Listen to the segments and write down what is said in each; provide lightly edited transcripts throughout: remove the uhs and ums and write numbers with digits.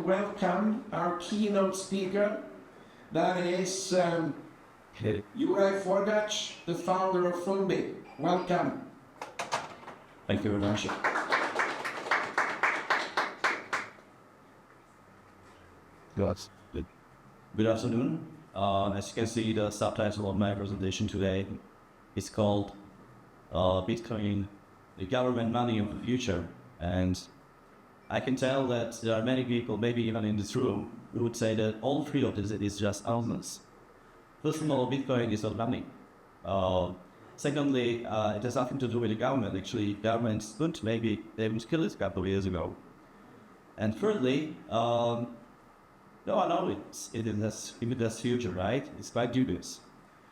welcome our keynote speaker. That is Johan, the founder of Winbladh. Welcome. Thank you very much. Good afternoon. As you can see, the subtitle of my presentation today is called Bitcoin, the government money of the future. And I can tell that there are many people, maybe even in this room, who would say that all three of this is just nonsense. First of all, Bitcoin is not money. Secondly, it has nothing to do with the government. Actually, governments could maybe they would kill it a couple of years ago. And thirdly, no, I know it has future, right? It's quite dubious.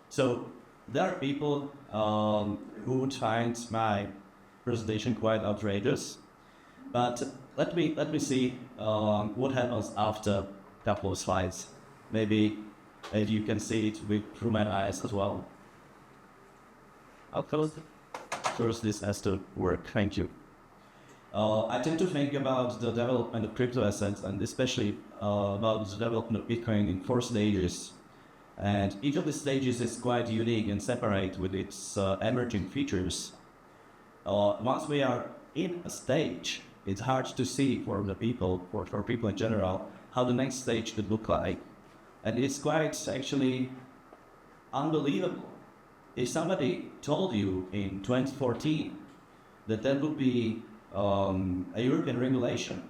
So there are people who would find my presentation quite outrageous. But let me see what happens after a couple of slides. Maybe you can see it through my eyes as well. I'll close it. First, this has to work. Thank you. I tend to think about the development of crypto assets and especially about the development of Bitcoin in 4 stages. And each of the stages is quite unique and separate with its emerging features. Once we are in a stage, it's hard to see for the people, for people in general, how the next stage could look like. And it's quite actually unbelievable. If somebody told you in 2014 that there would be a European regulation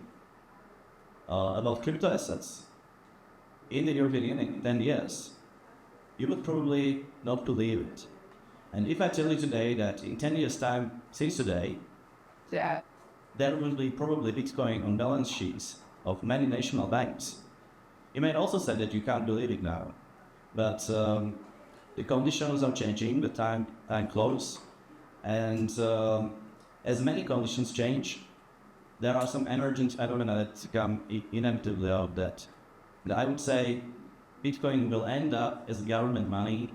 about crypto assets in the European Union, then yes, you would probably not believe it. And if I tell you today that in 10 years' time since today, there will be probably Bitcoin on balance sheets of many national banks, you may also say that you can't believe it now. But the conditions are changing, the time close, and as many conditions change, there are some emergent phenomena that come inevitably out of that. And I would say Bitcoin will end up as government money.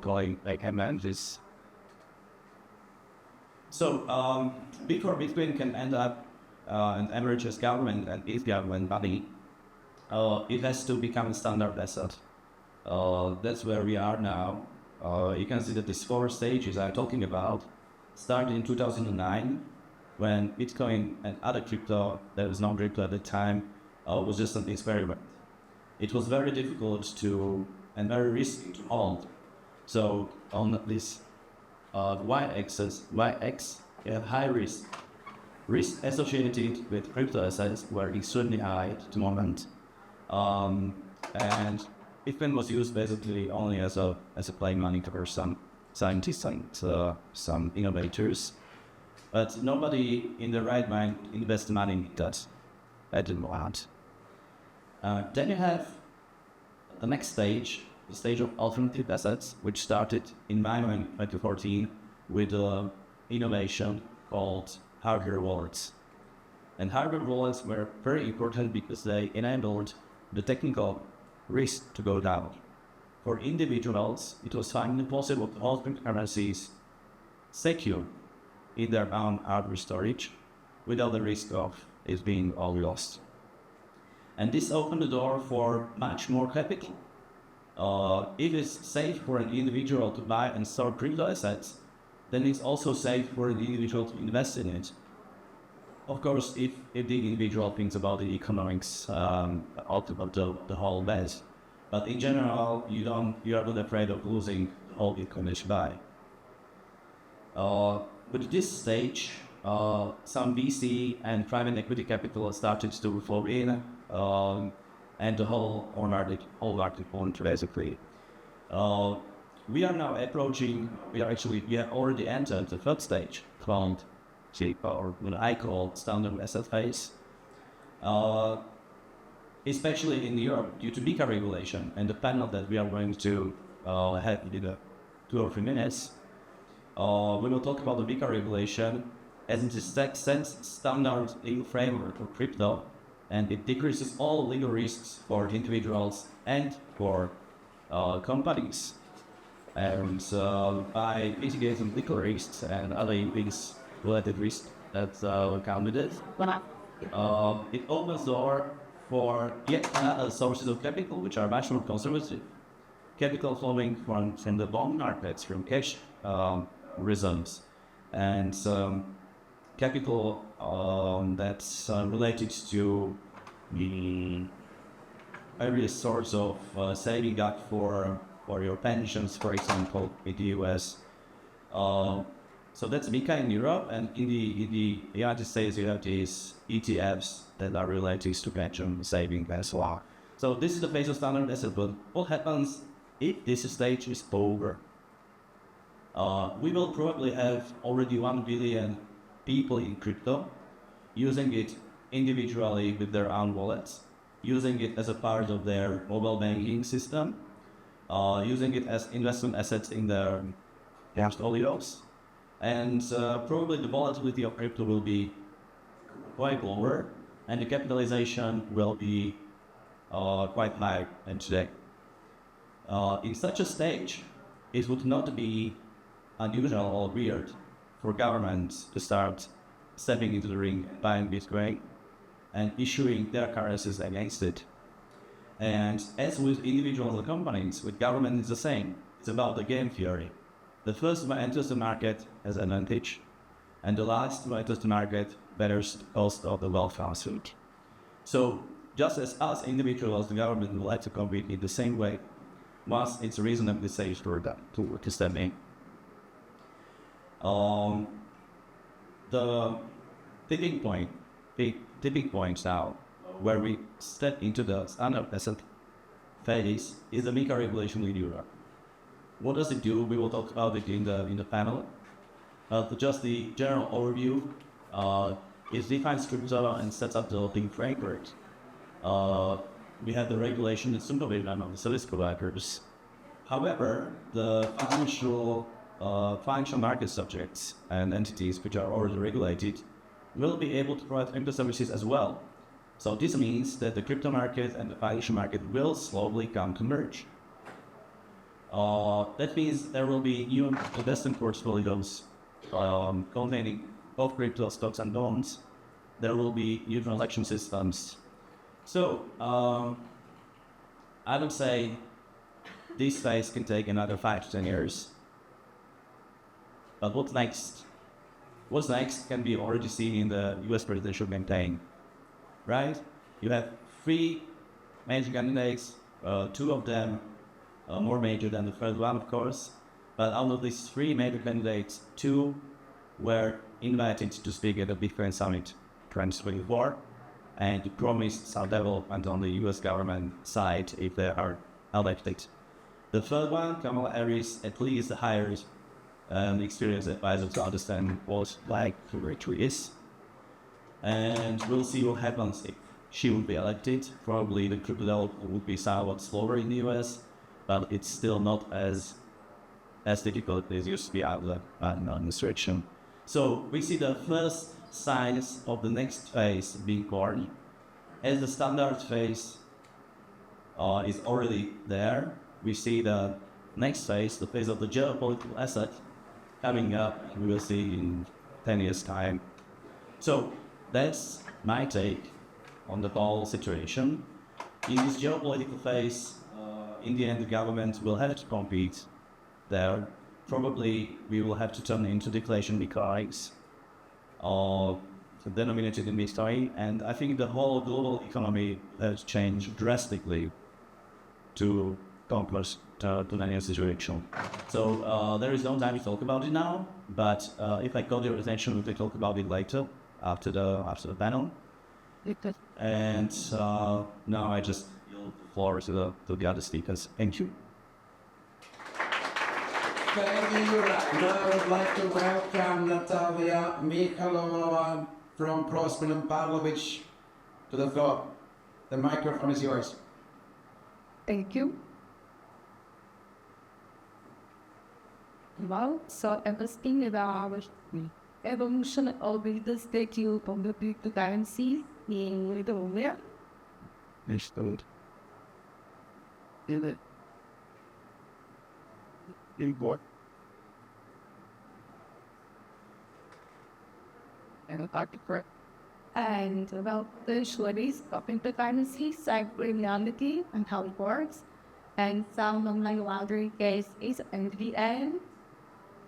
Going like this. So before Bitcoin can end up and emerge as government and is government money, it has to become a standard asset. That's where we are now. You can see that these 4 stages I'm talking about started in 2009 when Bitcoin and other crypto, there was no crypto at the time, was just an experiment. It was very difficult and very risky to hold. So on this y-axis, you have high risk. Risk associated with crypto assets were extremely high at the moment. And Bitcoin was used basically only as a play money for some scientists and some innovators. But nobody in the right mind invested money in that. I didn't want. Then you have the next stage, the stage of alternative assets, which started in my mind 2014 with an innovation called hardware wallets. And hardware wallets were very important because they enabled the technical risk to go down. For individuals, it was finally possible to hold currencies secure in their own hardware storage without the risk of it being all lost. And this opened the door for much more capital. If it's safe for an individual to buy and store crypto assets, then it's also safe for an individual to invest in it. Of course, if the individual thinks about the economics of the whole base. But in general, you are not afraid of losing all the information by. With this stage, some VC and private equity capital started to flow in, and the whole market went basically. We are now approaching. We have already entered the 3rd stage, called or what I call standard asset phase. Especially in Europe, due to MiCA regulation and the panel that we are going to have in 2 or 3 minutes, we will talk about the MiCA regulation as it sets standard legal framework for crypto and it decreases all legal risks for individuals and for companies. And by mitigating legal risks and other things related risks that come with it, it opens the door for yet another sources of capital which are much more conservative. Capital flowing from the bond markets, from cash reserves, and capital that's related to the various sorts of saving up for your pensions, for example, in the US. So that's MiCA in Europe, and in the United States you have these ETFs that are related to pension saving as well. So this is the phase of standard asset, but what happens if this stage is over? We will probably have already 1 billion people in crypto using it individually with their own wallets, using it as a part of their mobile banking system, using it as investment assets in their portfolios. And probably the volatility of crypto will be quite lower, and the capitalization will be quite high than today. In such a stage, it would not be unusual or weird for governments to start stepping into the ring, buying Bitcoin, and issuing their currencies against it. And as with individuals and companies, with government it's the same. It's about the game theory. The first who enters the market has an advantage, and the last who enters the market bears the cost of the welfare suit. So just as us individuals, the government would like to compete in the same way, once it's reasonably safe for them to step in. The tipping point now, where we step into the standard asset phase, is the MiCA regulation in Europe. What does it do? We will talk about it in the panel. Just the general overview, it defines crypto and sets up the link framework. We have the regulation and supervision of the service providers. However, the financial market subjects and entities which are already regulated will be able to provide crypto services as well. So this means that the crypto market and the financial market will slowly come to merge. That means there will be new investment portfolios containing both crypto stocks and bonds. There will be new transaction systems. So I would say this phase can take another 5 to 10 years. But what's next? What's next can be already seen in the US presidential campaign, right? You have 3 major candidates, 2 of them more major than the third one, of course. But out of these 3 major candidates, 2 were invited to speak at the Bitcoin Summit 2024 and promised some development on the US government side if they are elected. The third one, Kamala Harris, at least hired an experienced advisor to understand what regulatory is. And we'll see what happens if she would be elected. Probably the crypto development would be somewhat slower in the US, but it's still not as difficult as it used to be out of the administration. So we see the first signs of the next phase being born. As the standard phase is already there, we see the next phase, the phase of the geopolitical asset, coming up, we will see in 10 years' time. So that's my take on the whole situation. In this geopolitical phase, in the end, the government will have to compete there. Probably we will have to turn into deflation economics, denominated in Bitcoin, and I think the whole global economy has changed drastically to compose to the new situation. So there is no time to talk about it now, but if I call your attention, we can talk about it later after the panel. And now I just yield the floor to the other speakers. Thank you. Thank you. Now I would like to welcome Natalia Mikhailova from Prosper and Pavlovich to the floor. The microphone is yours. Thank you. Well, so I was thinking about evolution of the statute of the cryptocurrency in Lithuania. Understood. Is it? In what? And correct. And about the studies of cryptocurrency, cybercriminality, and how it works, and some online laundering cases and the end.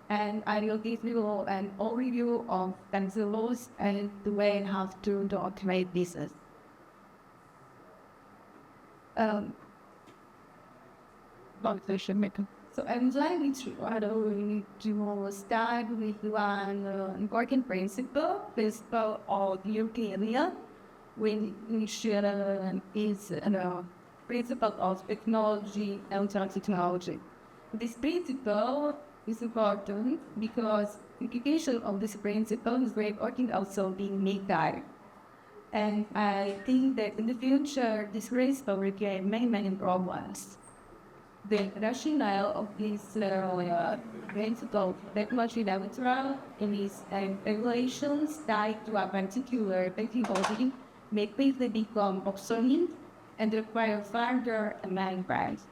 And I will give you an overview of the laws and the way and how to automate business. So I'm planning to start with one important principle of European Union, which is principle of technology, neutral technology. This principle is important because application of this principle is very important also in MiCA. And I think that in the future, this principle will create many problems. The rationale of this principle technology neutral is regulations tied to a particular technology may quickly become obsolete and require further amendments.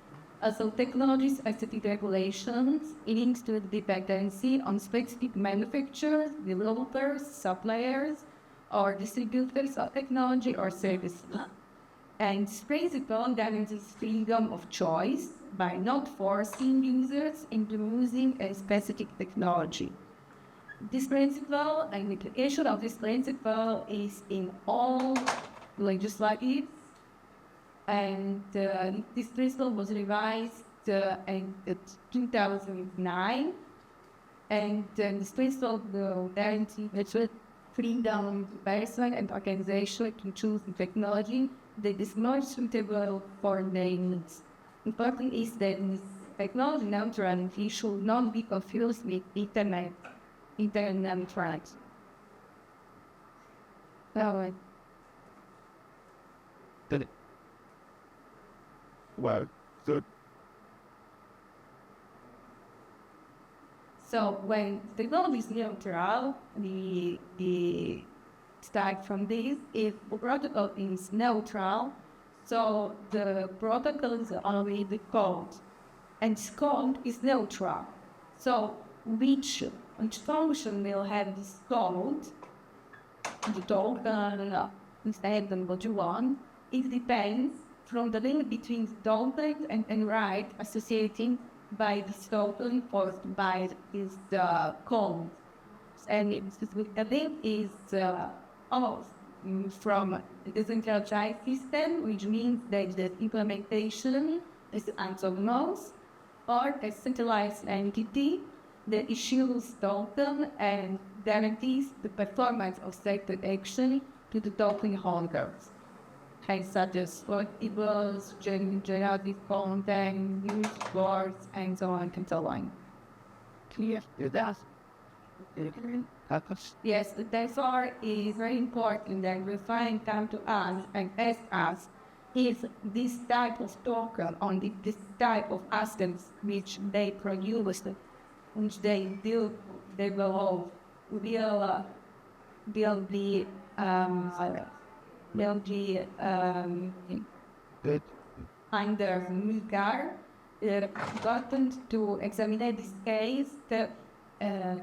Also, technology-specific regulations links to the dependency on specific manufacturers, developers, suppliers, or distributors of technology or services. And this principle guarantees freedom of choice by not forcing users into using a specific technology. This principle and the application of this principle is in all legislative, and this principle was revised in 2009, and this principle will guarantee freedom of person and organization to choose the technology that is more suitable for their needs. Important is that this technology neutrality should not be confused with internet neutrality. Well, good. So when technology is neutral, the start from this, if the protocol is neutral, so the protocol is only the code, and this code is neutral. So which function will have this code, the token, instead of what you want, it depends from the link between the token and right associating by this token forced by is the code. And the link is off from the decentralized system, which means that the implementation is autonomous, or a centralized entity that issues token and guarantees the performance of certain action to the token holders. Such as collectibles, generative content, news boards, and so on and so on. Clear? That. Yes, therefore it is very important that refined come to us and ask us if this type of token on this type of assets which they produce, which they develop, will be under MiCA, important to examine this case,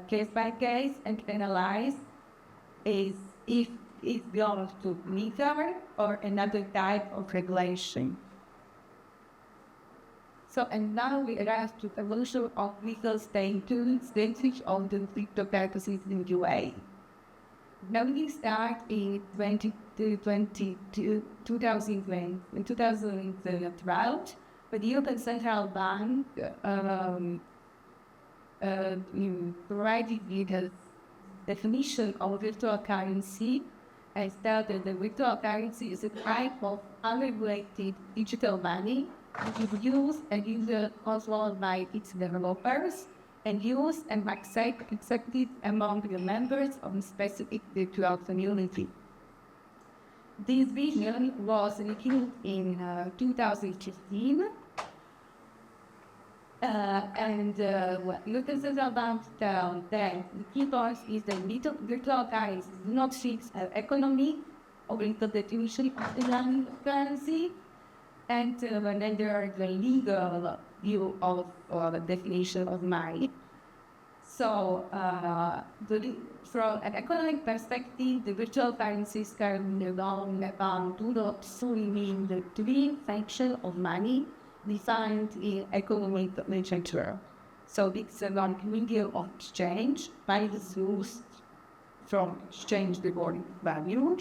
case by case, and analyze if it belongs to MiCA or another type of regulation. So, and now we arrive to the evolution of legal status of the cryptocurrencies in UA. Now we start in 2012, but the European Central Bank provided the definition of virtual currency and stated that virtual currency is a type of unregulated digital money which is used and user controlled by its developers and used and accepted among the members of a specific virtual community. This vision was revealed in 2015, what European Central Bank found that the key point is that virtual currencies do not fix our economy, of the definition of Islamic currency, and then there are the legal view of the definition of money. So, from an economic perspective, the virtual currencies currently do not solely mean the twin function of money defined in economic literature. So, it's a medium of exchange. Money is used from exchange rewarding value,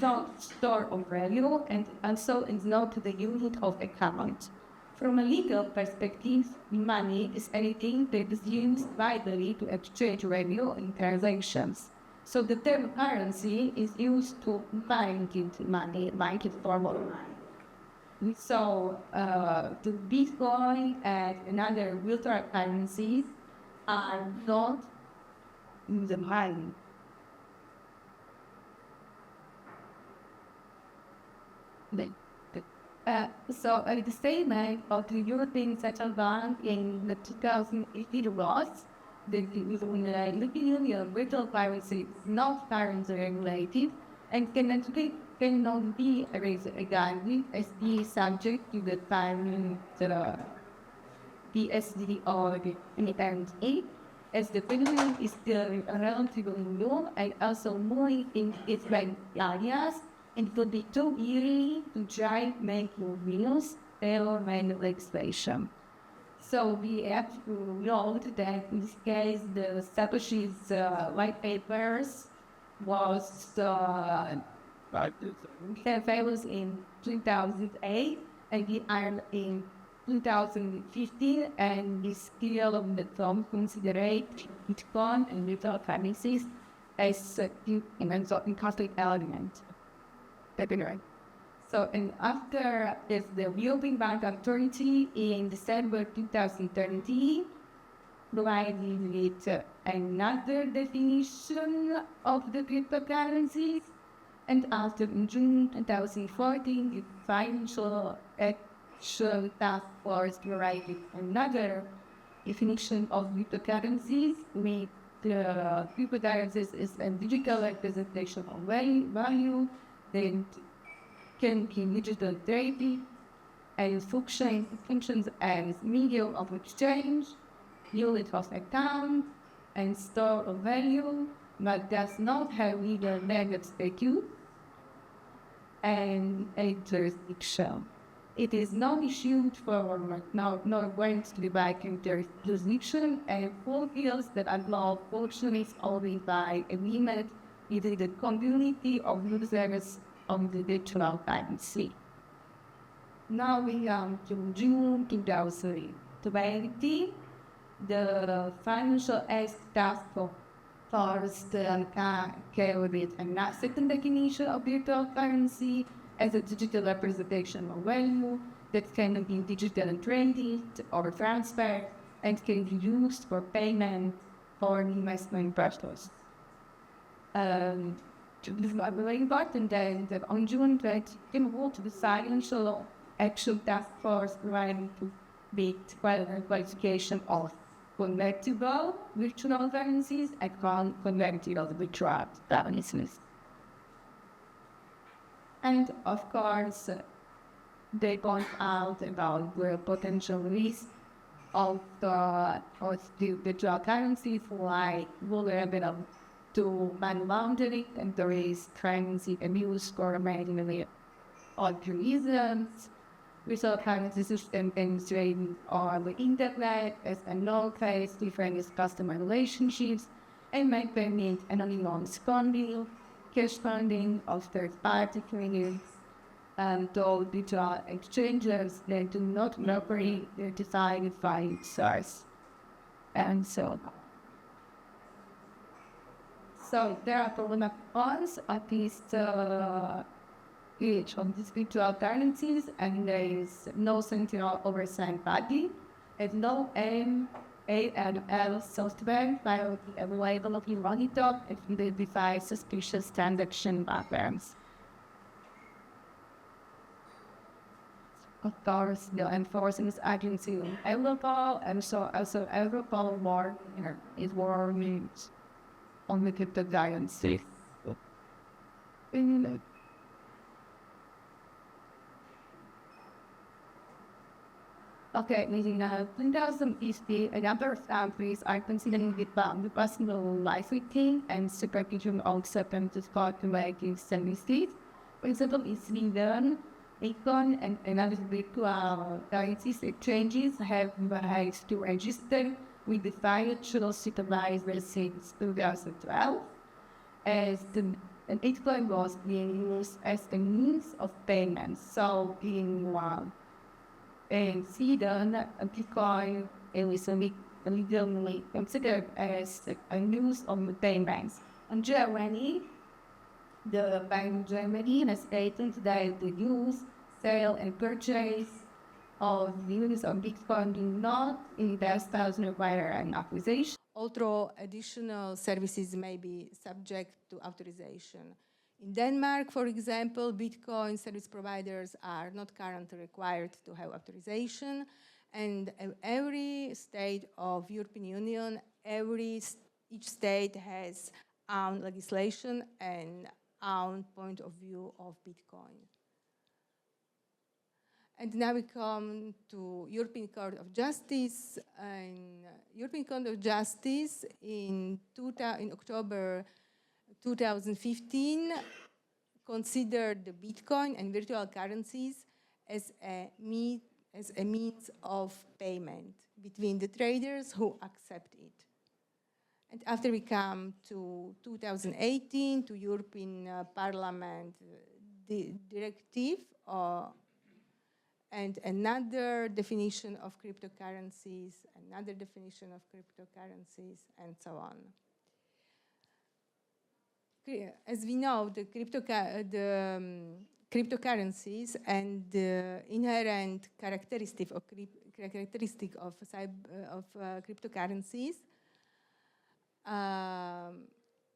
not store of value, and also is not the unit of account. From a legal perspective, money is anything that is used widely to exchange value in transactions. So the term currency is used to bind into money, like a form of money. So the Bitcoin and other virtual currencies are not the money. So the statement of the European Central Bank in the 2018 was that the European Union virtual currency is not currency regulated and cannot be regarded as the subject to the time PSD or the NFA, as the phenomenon is still relatively new and also moving in its areas. It would be too easy to try making rules or manual legislation. So we have to note that in this case, the establishes white papers was famous in 2008 and we are in 2015, and is clear that some consider Bitcoin and virtual currencies as an conflict element. So, and after the European Bank Authority in December 2013 provided with another definition of the cryptocurrencies, and after in June 2014, the Financial Action Task Force provided another definition of cryptocurrencies, with cryptocurrencies is a digital representation of value that can be digital traded and functions as medium of exchange, unit of account, and store of value, but does not have either legal status and a jurisdiction. It is not issued for nor grants to be back in jurisdiction, and fulfills that allow functions only by agreement within the community of users of the digital currency. Now we come to June 2020. The Financial Action Task Force carried a second definition of virtual currency as a digital representation of value that can be digitally traded or transferred and can be used for payment or investment purposes. This is very important that on June 20, the Financial Action Task Force provided with qualification of convertible virtual currencies and convertible virtual currencies. And of course, they point out about the potential risk of the virtual currencies, like vulnerable to money laundering, and there is currency abuse for many other reasons. Virtual currency system can be traded on the internet as a no-face different customer relationships and may permit anonymous funding, cash funding of third-party clients, and those digital exchanges that do not operate their defined source, and so on. So there are problematic parts of least each of these virtual currencies, and there is no central oversight body, and no AML software available to monitor and identify suspicious transaction patterns. Of course, the enforcement agency in Europol, and so also Europol is warning on the cryptocurrency. Okay, in 2050, a number of countries are considering the possible licensing and supervision of certain spot-making services. For example, in Sweden, Econ and other virtual currencies exchanges have had to register with the financial supervisor since 2012, as an Bitcoin was being used as a means of payment. So in Sweden, Bitcoin is legally considered as a use of payments. In Germany, the Bank of Germany has stated that the use, sale, and purchase of the use of Bitcoin do not invest as require an authorization. Although additional services may be subject to authorization. In Denmark, for example, Bitcoin service providers are not currently required to have authorization, and every state of European Union, each state has own legislation and own point of view of Bitcoin. And now we come to European Court of Justice. And European Court of Justice in October 2015 considered the Bitcoin and virtual currencies as a means of payment between the traders who accept it. And after we come to 2018, to European Parliament directive, and another definition of cryptocurrencies, and so on. As we know, the cryptocurrencies and the inherent characteristic of cryptocurrencies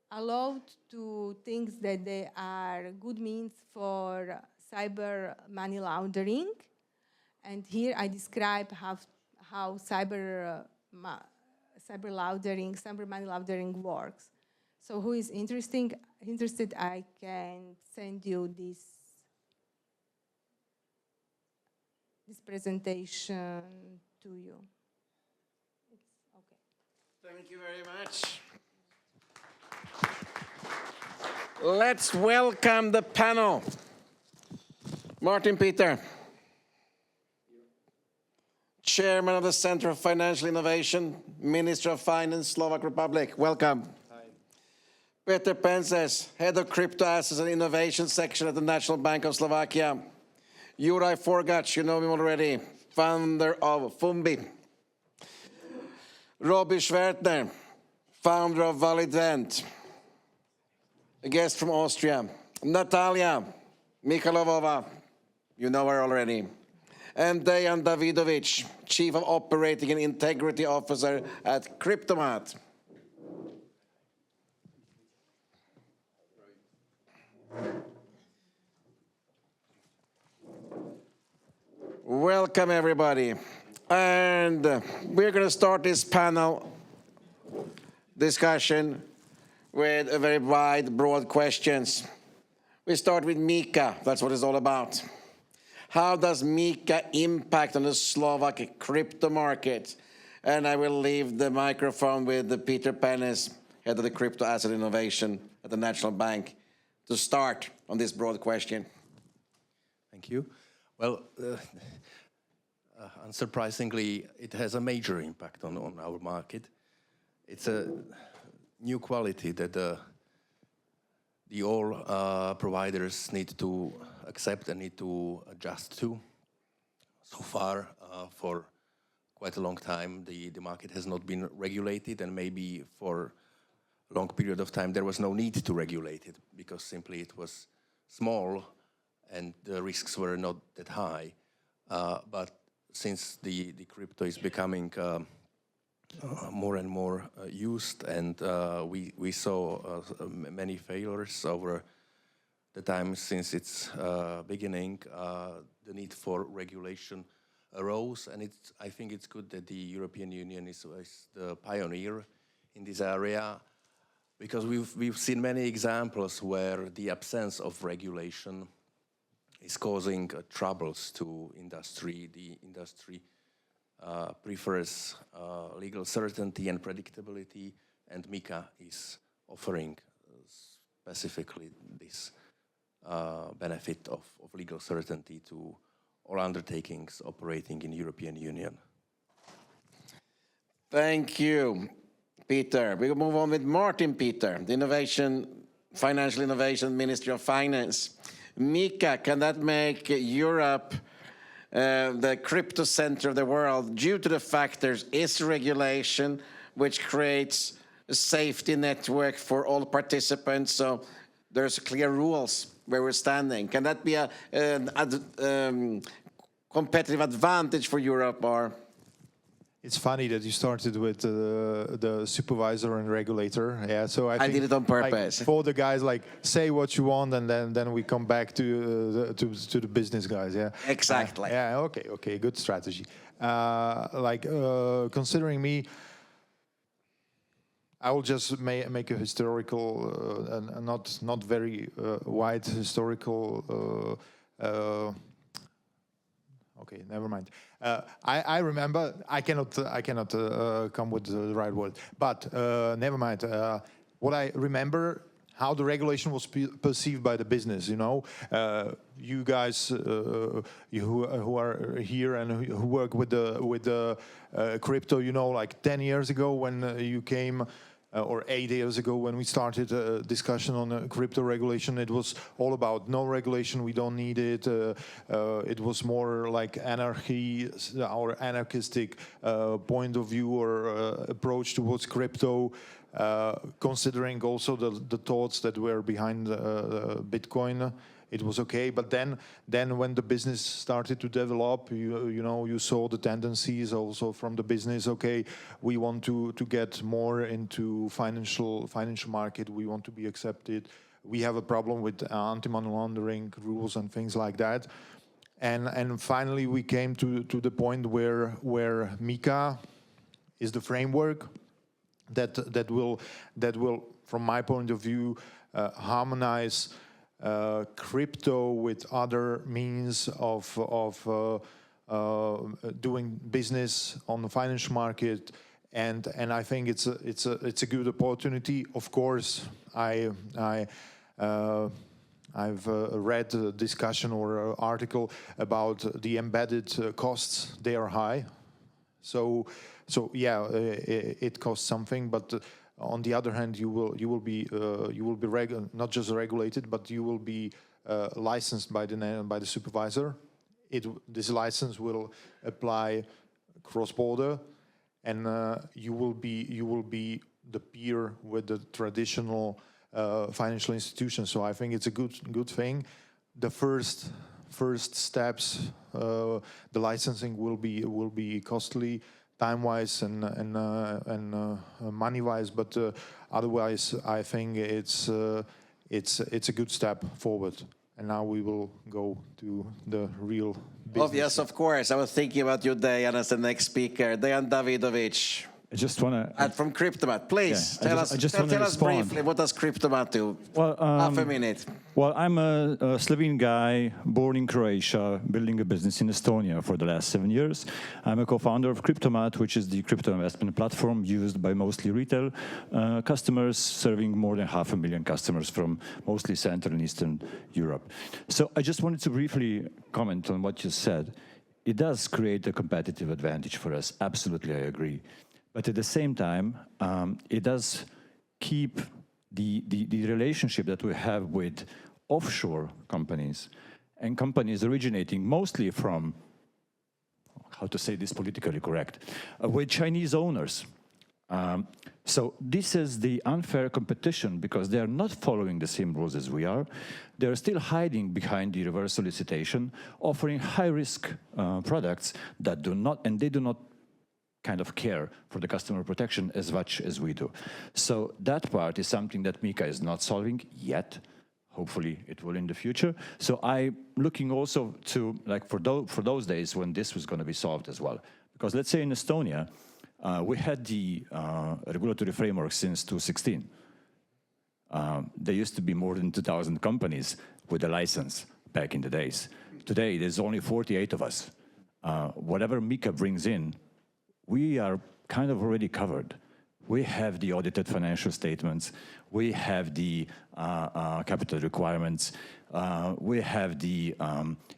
allowed to think that they are good means for cyber money laundering. And here I describe how cyber money laundering works. So who is interested, I can send you this presentation to you. Okay. Thank you very much. Let's welcome the panel. Martin Peter, Chairman of the Center of Financial Innovation, Minister of Finance, Slovak Republic. Welcome. Pénzeš, Head of Crypto Assets and Innovation Section at the National Bank of Slovakia. Juraj Forgač, you know him already, founder of Fumbi. Robbie Schwertner, founder of Validvent, a guest from Austria. Natalia Michalovova, you know her already. And Dejan Davidovic, Chief of Operating and Integrity Officer at Cryptomat. Welcome, everybody. And we're going to start this panel discussion with a very wide, broad questions. We start with MiCA. That's what it's all about. How does MiCA impact on the Slovak crypto market? And I will leave the microphone with Peter Pénzeš, Head of the Crypto Asset Innovation at the National Bank, to start on this broad question. Thank you. Well, unsurprisingly, it has a major impact on our market. It's a new quality that the all providers need to accept and need to adjust to. So far, for quite a long time, the market has not been regulated, and maybe for a long period of time there was no need to regulate it because simply it was small and the risks were not that high. But since the crypto is becoming more and more used, and we saw many failures over the time since its beginning, the need for regulation arose, and I think it's good that the European Union is the pioneer in this area, because we've seen many examples where the absence of regulation is causing troubles to industry. The industry prefers legal certainty and predictability, and MiCA is offering specifically this benefit of legal certainty to all undertakings operating in European Union. Thank you, Peter. We will move on with Martin Peter, the Financial Innovation Ministry of Finance. MiCA, can that make Europe the crypto center of the world due to the fact there is regulation which creates a safety network for all participants, so there's clear rules where we're standing? Can that be a competitive advantage for Europe, or? It's funny that you started with the supervisor and regulator. Yeah, so I think did it on purpose. Like, for the guys, like, say what you want, and then we come back to the business guys. Yeah, exactly. Yeah, okay, good strategy. Considering me, I will just make a historical and not very wide historical. Okay, never mind. I remember. I cannot come with the right word. But never mind. What I remember, how the regulation was perceived by the business. You know, you guys who are here and who work with the crypto. You know, like 10 years ago when you came. Or 8 years ago when we started a discussion on crypto regulation, it was all about no regulation, we don't need it. It was more like anarchy, our anarchistic point of view or approach towards crypto, considering also the thoughts that were behind Bitcoin. It was okay, but then when the business started to develop, you saw the tendencies also from the business. Okay, we want to get more into financial market. We want to be accepted. We have a problem with anti-money laundering rules and things like that. And finally, we came to the point where MiCA is the framework that will, from my point of view, harmonize. Crypto with other means of doing business on the financial market, and I think it's a good opportunity. Of course, I've read a discussion or article about the embedded costs. They are high, so yeah, it costs something, but. On the other hand, you will be not just regulated, but you will be licensed by the supervisor. This license will apply cross-border, and you will be the peer with the traditional financial institutions. So I think it's a good thing. The first steps, the licensing will be costly. Time-wise and money-wise, but otherwise, I think it's a good step forward. And now we will go to the real business. Oh yes, of course. I was thinking about you, Dejan, as the next speaker, Dejan Davidovic. I just want to... from Cryptomat, please, yeah, tell us briefly, what does Cryptomat do? Well, half a minute. Well, I'm a Slovene guy, born in Croatia, building a business in Estonia for the last 7 years. I'm a co-founder of Cryptomat, which is the crypto investment platform used by mostly retail customers, serving more than 500,000 customers from mostly Central and Eastern Europe. So I just wanted to briefly comment on what you said. It does create a competitive advantage for us. Absolutely, I agree. But at the same time, it does keep the relationship that we have with offshore companies and companies originating mostly from, how to say this politically correct, with Chinese owners. So this is the unfair competition because they are not following the same rules as we are. They are still hiding behind the reverse solicitation, offering high-risk products that do not kind of care for the customer protection as much as we do. So that part is something that MiCA is not solving yet. Hopefully it will in the future. So I'm looking also to, like, for those days when this was going to be solved as well. Because let's say in Estonia, we had the regulatory framework since 2016. There used to be more than 2,000 companies with a license back in the days. Today, there's only 48 of us. Whatever MiCA brings in we are kind of already covered. We have the audited financial statements, we have the capital requirements, we have the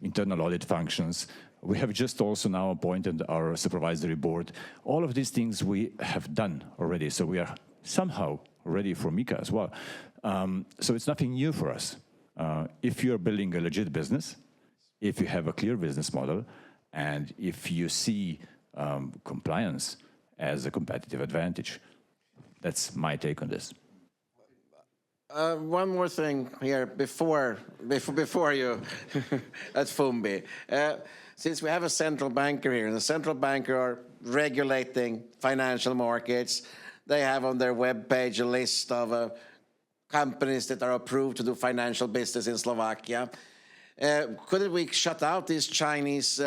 internal audit functions, we have just also now appointed our supervisory board. All of these things we have done already, so we are somehow ready for MiCA as well. So it's nothing new for us. If you're building a legit business, if you have a clear business model, and if you see compliance as a competitive advantage. That's my take on this. One more thing here before you at Fumbi. Since we have a central banker here, and the central banker are regulating financial markets, they have on their webpage a list of companies that are approved to do financial business in Slovakia. Couldn't we shut out these Chinese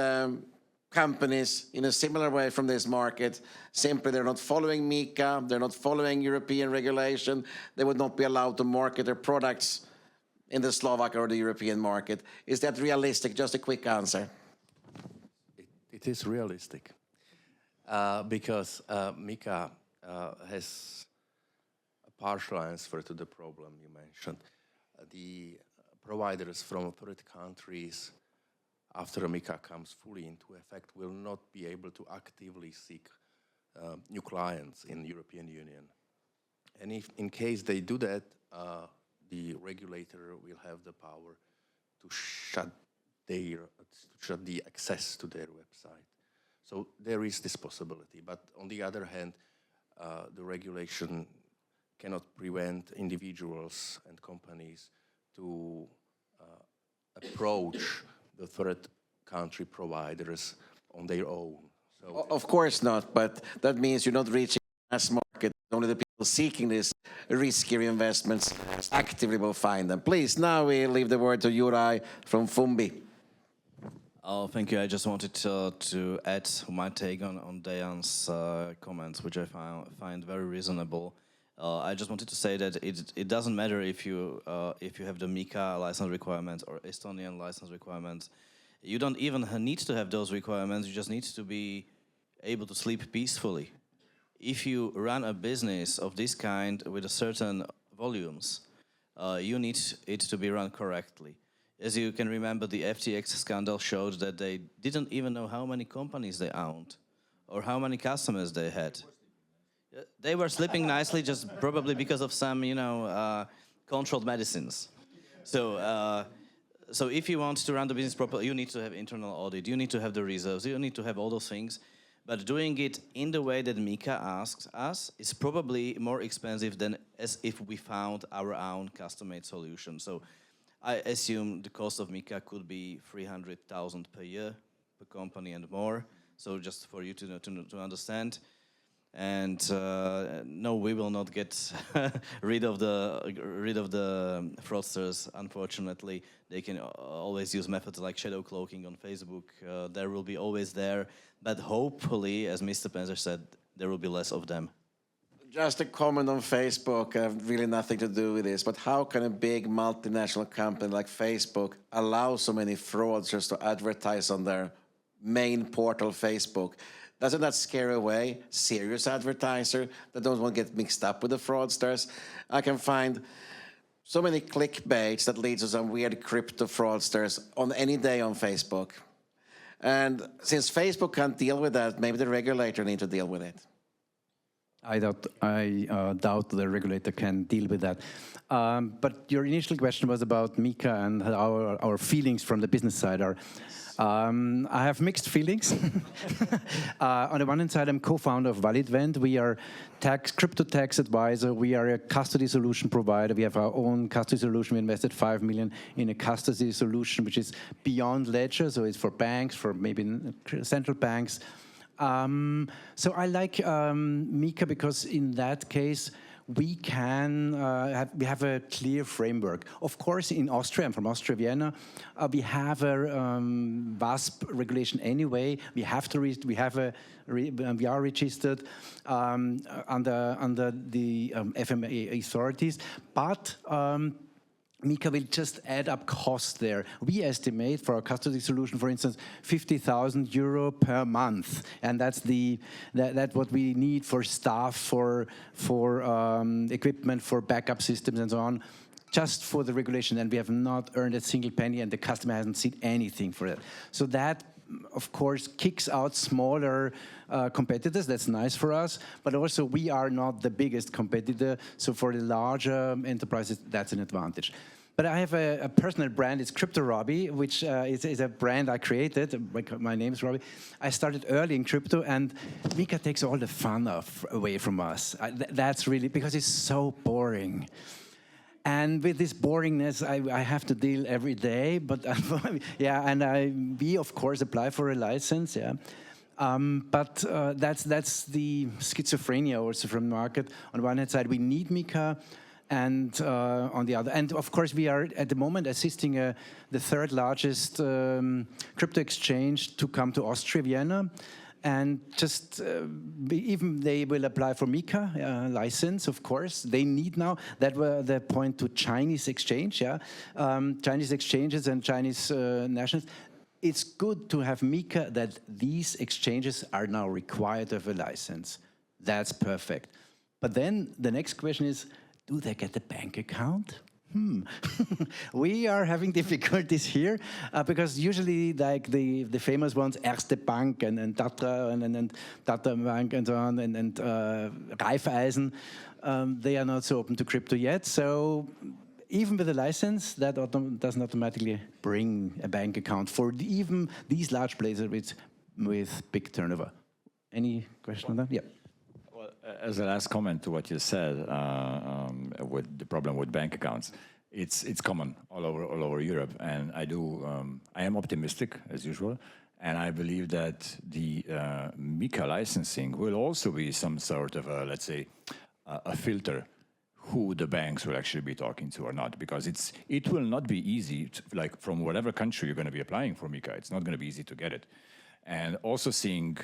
companies in a similar way from this market? Simply, they're not following MiCA, they're not following European regulation, they would not be allowed to market their products in the Slovak or the European market. Is that realistic? Just a quick answer. It is realistic because MiCA has a partial answer to the problem you mentioned. The providers from third countries, after MiCA comes fully into effect, will not be able to actively seek new clients in the European Union. And if, in case they do that, the regulator will have the power to shut the access to their website. So there is this possibility. But on the other hand, the regulation cannot prevent individuals and companies to approach the third country providers on their own. So of course not, but that means you're not reaching the mass market. Only the people seeking these riskier investments actively will find them. Please, now we leave the word to Juraj from Fumbi. Oh, thank you. I just wanted to add my take on Dejan's comments, which I find very reasonable. I just wanted to say that it doesn't matter if you have the MiCA license requirements or Estonian license requirements. You don't even need to have those requirements. You just need to be able to sleep peacefully. If you run a business of this kind with a certain volumes, you need it to be run correctly. As you can remember, the FTX scandal showed that they didn't even know how many companies they owned or how many customers they had. They were sleeping nicely just probably because of some, controlled medicines. So if you want to run the business properly, you need to have internal audit, you need to have the reserves, you need to have all those things. But doing it in the way that MiCA asks us is probably more expensive than as if we found our own custom-made solution. So I assume the cost of MiCA could be 300,000 per year per company and more. So just for you to understand. And no, we will not get rid of the fraudsters. Unfortunately, they can always use methods like shadow cloaking on Facebook. There will be always there, but hopefully, as Mr. Pénzeš said, there will be less of them. Just a comment on Facebook, really nothing to do with this, but how can a big multinational company like Facebook allow so many fraudsters to advertise on their main portal, Facebook? Doesn't that scare away serious advertisers that don't want to get mixed up with the fraudsters? I can find so many clickbaits that leads to some weird crypto fraudsters on any day on Facebook. And since Facebook can't deal with that, maybe the regulator needs to deal with it. I doubt the regulator can deal with that. But your initial question was about MiCA and our feelings from the business side are. I have mixed feelings. On the one hand side, I'm co-founder of ValidVend. We are crypto tax advisor. We are a custody solution provider. We have our own custody solution. We invested 5 million in a custody solution, which is beyond ledger. So it's for banks, for maybe central banks. So I like MiCA because in that case, we can we have a clear framework. Of course, in Austria, I'm from Austria, Vienna, we have a WASP regulation anyway. We have to we are registered under the FMA authorities, but MiCA will just add up costs there. We estimate for our custody solution, for instance, 50,000 euro per month, and that's what we need for staff, for equipment, for backup systems, and so on, just for the regulation. And we have not earned a single penny, and the customer hasn't seen anything for it. So that, of course, kicks out smaller competitors. That's nice for us, but also we are not the biggest competitor, so for the larger enterprises, that's an advantage. But I have a personal brand, it's Crypto Robbie, which is a brand I created. My name is Robbie. I started early in crypto, and MiCA takes all the fun away from us. That's really, because it's so boring. And with this boringness, I have to deal every day. But yeah, and we of course apply for a license. Yeah, but that's the schizophrenia also from the market. On one hand side, we need MiCA, and on the other, and of course, we are at the moment assisting the third largest crypto exchange to come to Austria, Vienna. And just even they will apply for MiCA license, of course. They need now. That were the point to Chinese exchange, yeah. Chinese exchanges and Chinese nationals. It's good to have MiCA that these exchanges are now required of a license. That's perfect. But then the next question is, do they get a bank account? We are having difficulties here because usually, like the famous ones, Erste Bank and Tatra and Tatra Bank and so on, and Raiffeisen, they are not so open to crypto yet. So even with a license, that doesn't automatically bring a bank account for even these large players with big turnover. Any question on that? Yeah. As a last comment to what you said, with the problem with bank accounts, it's common all over Europe, and I am optimistic as usual, and I believe that the MiCA licensing will also be some sort of a, let's say, a filter who the banks will actually be talking to or not, because it will not be easy to, like, from whatever country you're going to be applying for MiCA, it's not going to be easy to get it. And also seeing,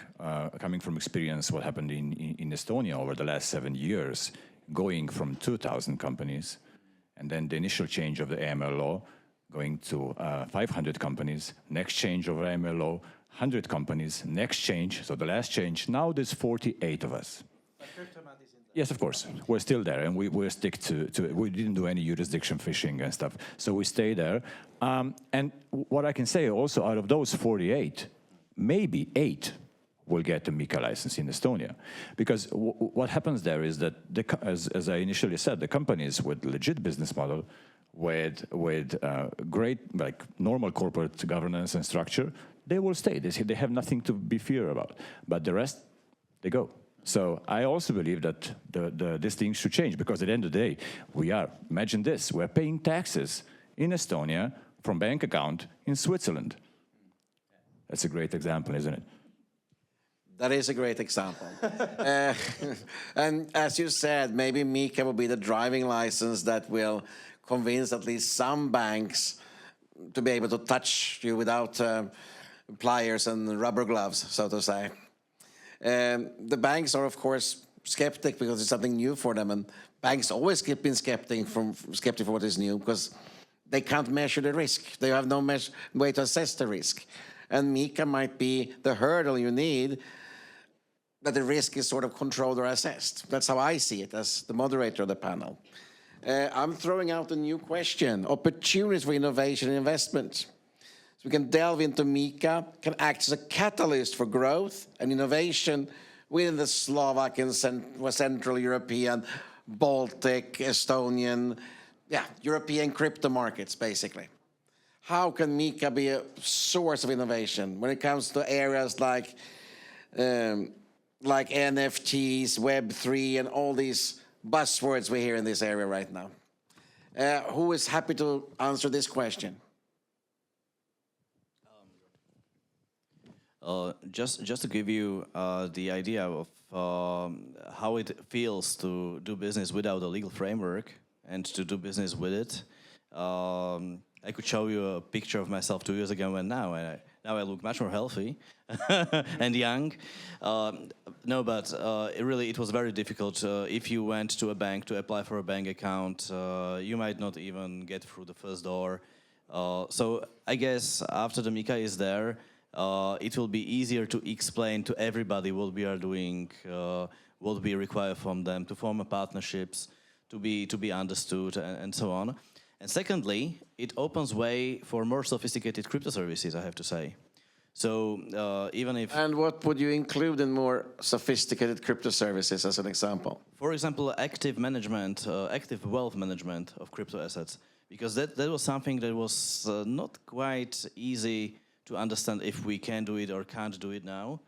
coming from experience, what happened in Estonia over the last 7 years, going from 2,000 companies, and then the initial change of the AML law, going to 500 companies, next change of AML law, 100 companies, next change, so the last change, now there's 48 of us. Yes, of course, we're still there, and we stick to it. We didn't do any jurisdiction fishing and stuff, so we stay there. And what I can say also, out of those 48, maybe 8 will get a MiCA license in Estonia. Because what happens there is that, as I initially said, the companies with legit business model, with great, like, normal corporate governance and structure, they will stay. They have nothing to be feared about. But the rest, they go. So I also believe that this thing should change, because at the end of the day, imagine this, we're paying taxes in Estonia from bank account in Switzerland. That's a great example, isn't it? That is a great example. And as you said, maybe MiCA will be the driving license that will convince at least some banks to be able to touch you without pliers and rubber gloves, so to say. The banks are, of course, skeptic because it's something new for them, and banks always been skeptic for what is new, because they can't measure the risk. They have no way to assess the risk. And MiCA might be the hurdle you need, that the risk is sort of controlled or assessed. That's how I see it as the moderator of the panel. I'm throwing out a new question: opportunities for innovation and investment. So we can delve into MiCA, can act as a catalyst for growth and innovation within the Slovak and Central European, Baltic, Estonian, European crypto markets, basically. How can MiCA be a source of innovation when it comes to areas like NFTs, Web3, and all these buzzwords we hear in this area right now? Who is happy to answer this question? Just to give you the idea of how it feels to do business without a legal framework and to do business with it, I could show you a picture of myself 2 years ago and now I look much more healthy and young. No, but it was very difficult. If you went to a bank to apply for a bank account, you might not even get through the first door. So I guess after the MiCA is there, it will be easier to explain to everybody what we are doing, what we require from them, to form partnerships, to be understood, and so on. And secondly, it opens way for more sophisticated crypto services, I have to say. So even if... And what would you include in more sophisticated crypto services as an example? For example, active management, active wealth management of crypto assets. Because that was something that was not quite easy to understand if we can do it or can't do it now.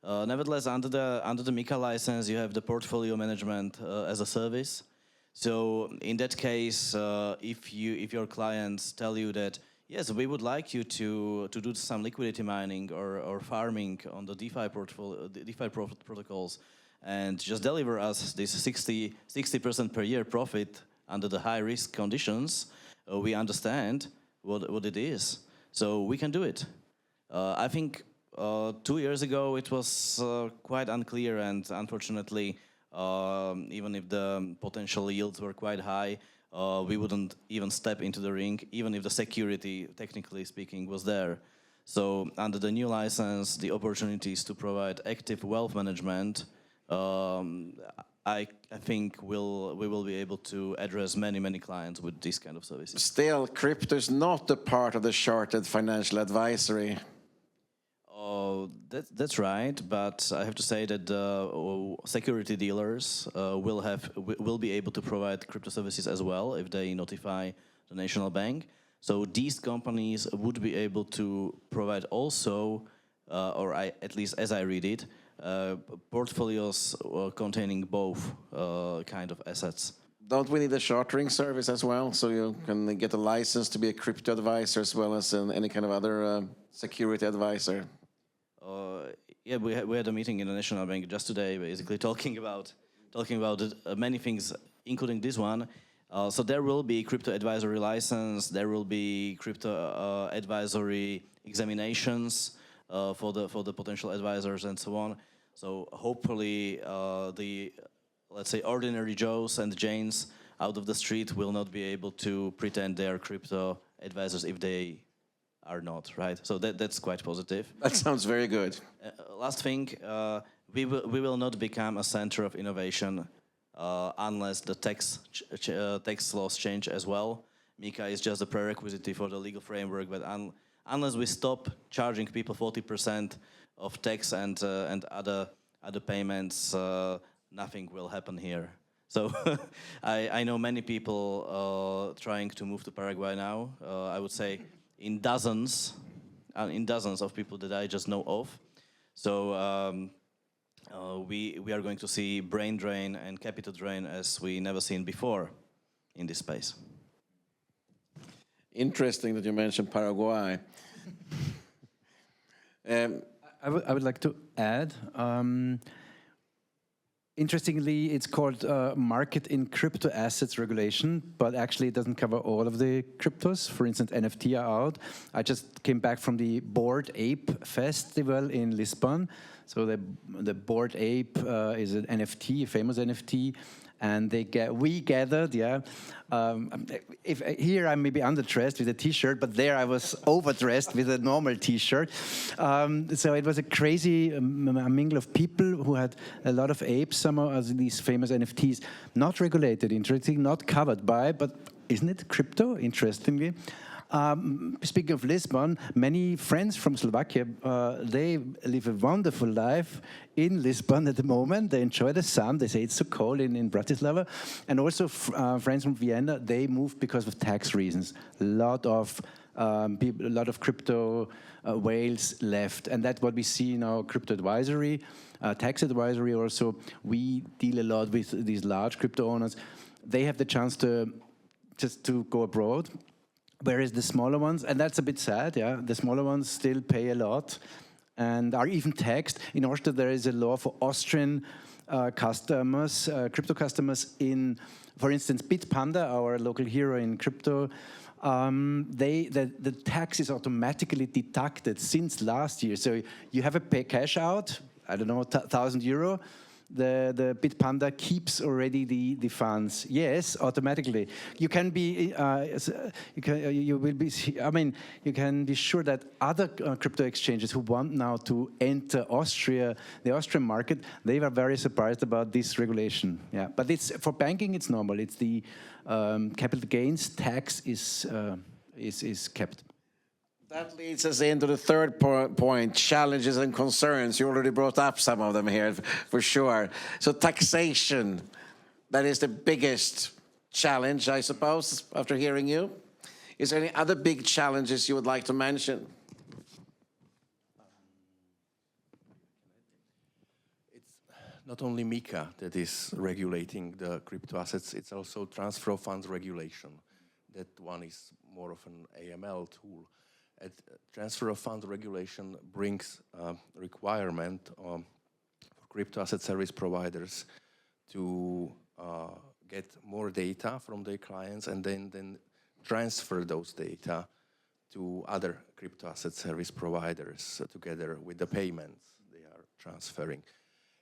Nevertheless, under the MiCA license, you have the portfolio management as a service. So in that case, if your clients tell you that, yes, we would like you to do some liquidity mining or farming on the DeFi portfolio, the DeFi protocols, and just deliver us this 60% per year profit under the high risk conditions, we understand what it is. So we can do it. I think 2 years ago it was quite unclear, and unfortunately, even if the potential yields were quite high, we wouldn't even step into the ring, even if the security, technically speaking, was there. So under the new license, the opportunities to provide active wealth management, I think we will be able to address many clients with this kind of services. Still, crypto is not a part of the chartered financial advisory. That's right, but I have to say that security dealers will be able to provide crypto services as well if they notify the national bank. So these companies would be able to provide also, at least as I read it, portfolios containing both kind of assets. Don't we need a chartering service as well, so you can get a license to be a crypto advisor as well as any kind of other security advisor? Yeah, we had a meeting in the National Bank just today, basically talking about many things, including this one. So there will be crypto advisory license, there will be crypto advisory examinations for the potential advisors and so on. So hopefully the, let's say, ordinary Joes and Janes out of the street will not be able to pretend they are crypto advisors if they are not, right? So that's quite positive. That sounds very good. Last thing, we will not become a center of innovation unless the tax laws change as well. MiCA is just a prerequisite for the legal framework, but unless we stop charging people 40% of tax and other payments, nothing will happen here. So I know many people trying to move to Paraguay now. I would say in dozens of people that I just know of. So we are going to see brain drain and capital drain as we never seen before in this space. Interesting that you mentioned Paraguay. I would like to add, interestingly, it's called Market in Crypto Assets Regulation, but actually it doesn't cover all of the cryptos. For instance, NFT are out. I just came back from the Bored Ape Festival in Lisbon. So the Bored Ape is an NFT, a famous NFT. And we gathered, yeah. If here I may be underdressed with a T-shirt, but there I was overdressed with a normal T-shirt. So it was a crazy mingle of people who had a lot of apes, some of these famous NFTs, not regulated, interesting, not covered by, but isn't it crypto, interestingly? Speaking of Lisbon, many friends from Slovakia, they live a wonderful life in Lisbon at the moment. They enjoy the sun. They say it's so cold in Bratislava. And also friends from Vienna, they moved because of tax reasons. A lot of people, a lot of crypto whales left. And that's what we see in our crypto advisory, tax advisory also. We deal a lot with these large crypto owners. They have the chance to go abroad. Whereas the smaller ones, and that's a bit sad, yeah, the smaller ones still pay a lot and are even taxed. In Austria, there is a law for Austrian customers, crypto customers in, for instance, Bitpanda, our local hero in crypto, the tax is automatically deducted since last year. So you have a cash out, I don't know, 1,000 euro, the Bitpanda keeps already the funds. Yes, automatically. You can be, you will be. I mean, you can be sure that other crypto exchanges who want now to enter Austria, the Austrian market, they were very surprised about this regulation. Yeah, but it's for banking, it's normal. It's the capital gains tax is kept. That leads us into the third point, challenges and concerns. You already brought up some of them here, for sure. So taxation, that is the biggest challenge, I suppose, after hearing you. Is there any other big challenges you would like to mention? It's not only MiCA that is regulating the crypto assets, it's also transfer of funds regulation. That one is more of an AML tool. Transfer of funds regulation brings requirement for crypto asset service providers to get more data from their clients and then transfer those data to other crypto asset service providers together with the payments they are transferring.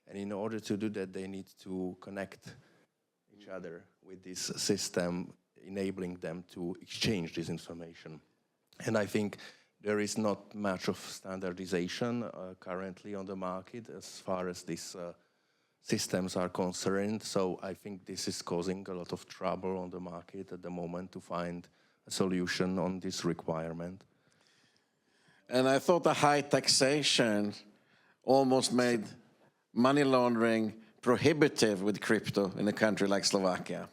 And in order to do that, they need to connect each other with this system, enabling them to exchange this information. And I think there is not much of standardization currently on the market as far as these systems are concerned. So I think this is causing a lot of trouble on the market at the moment to find a solution on this requirement. And I thought the high taxation almost made money laundering prohibitive with crypto in a country like Slovakia.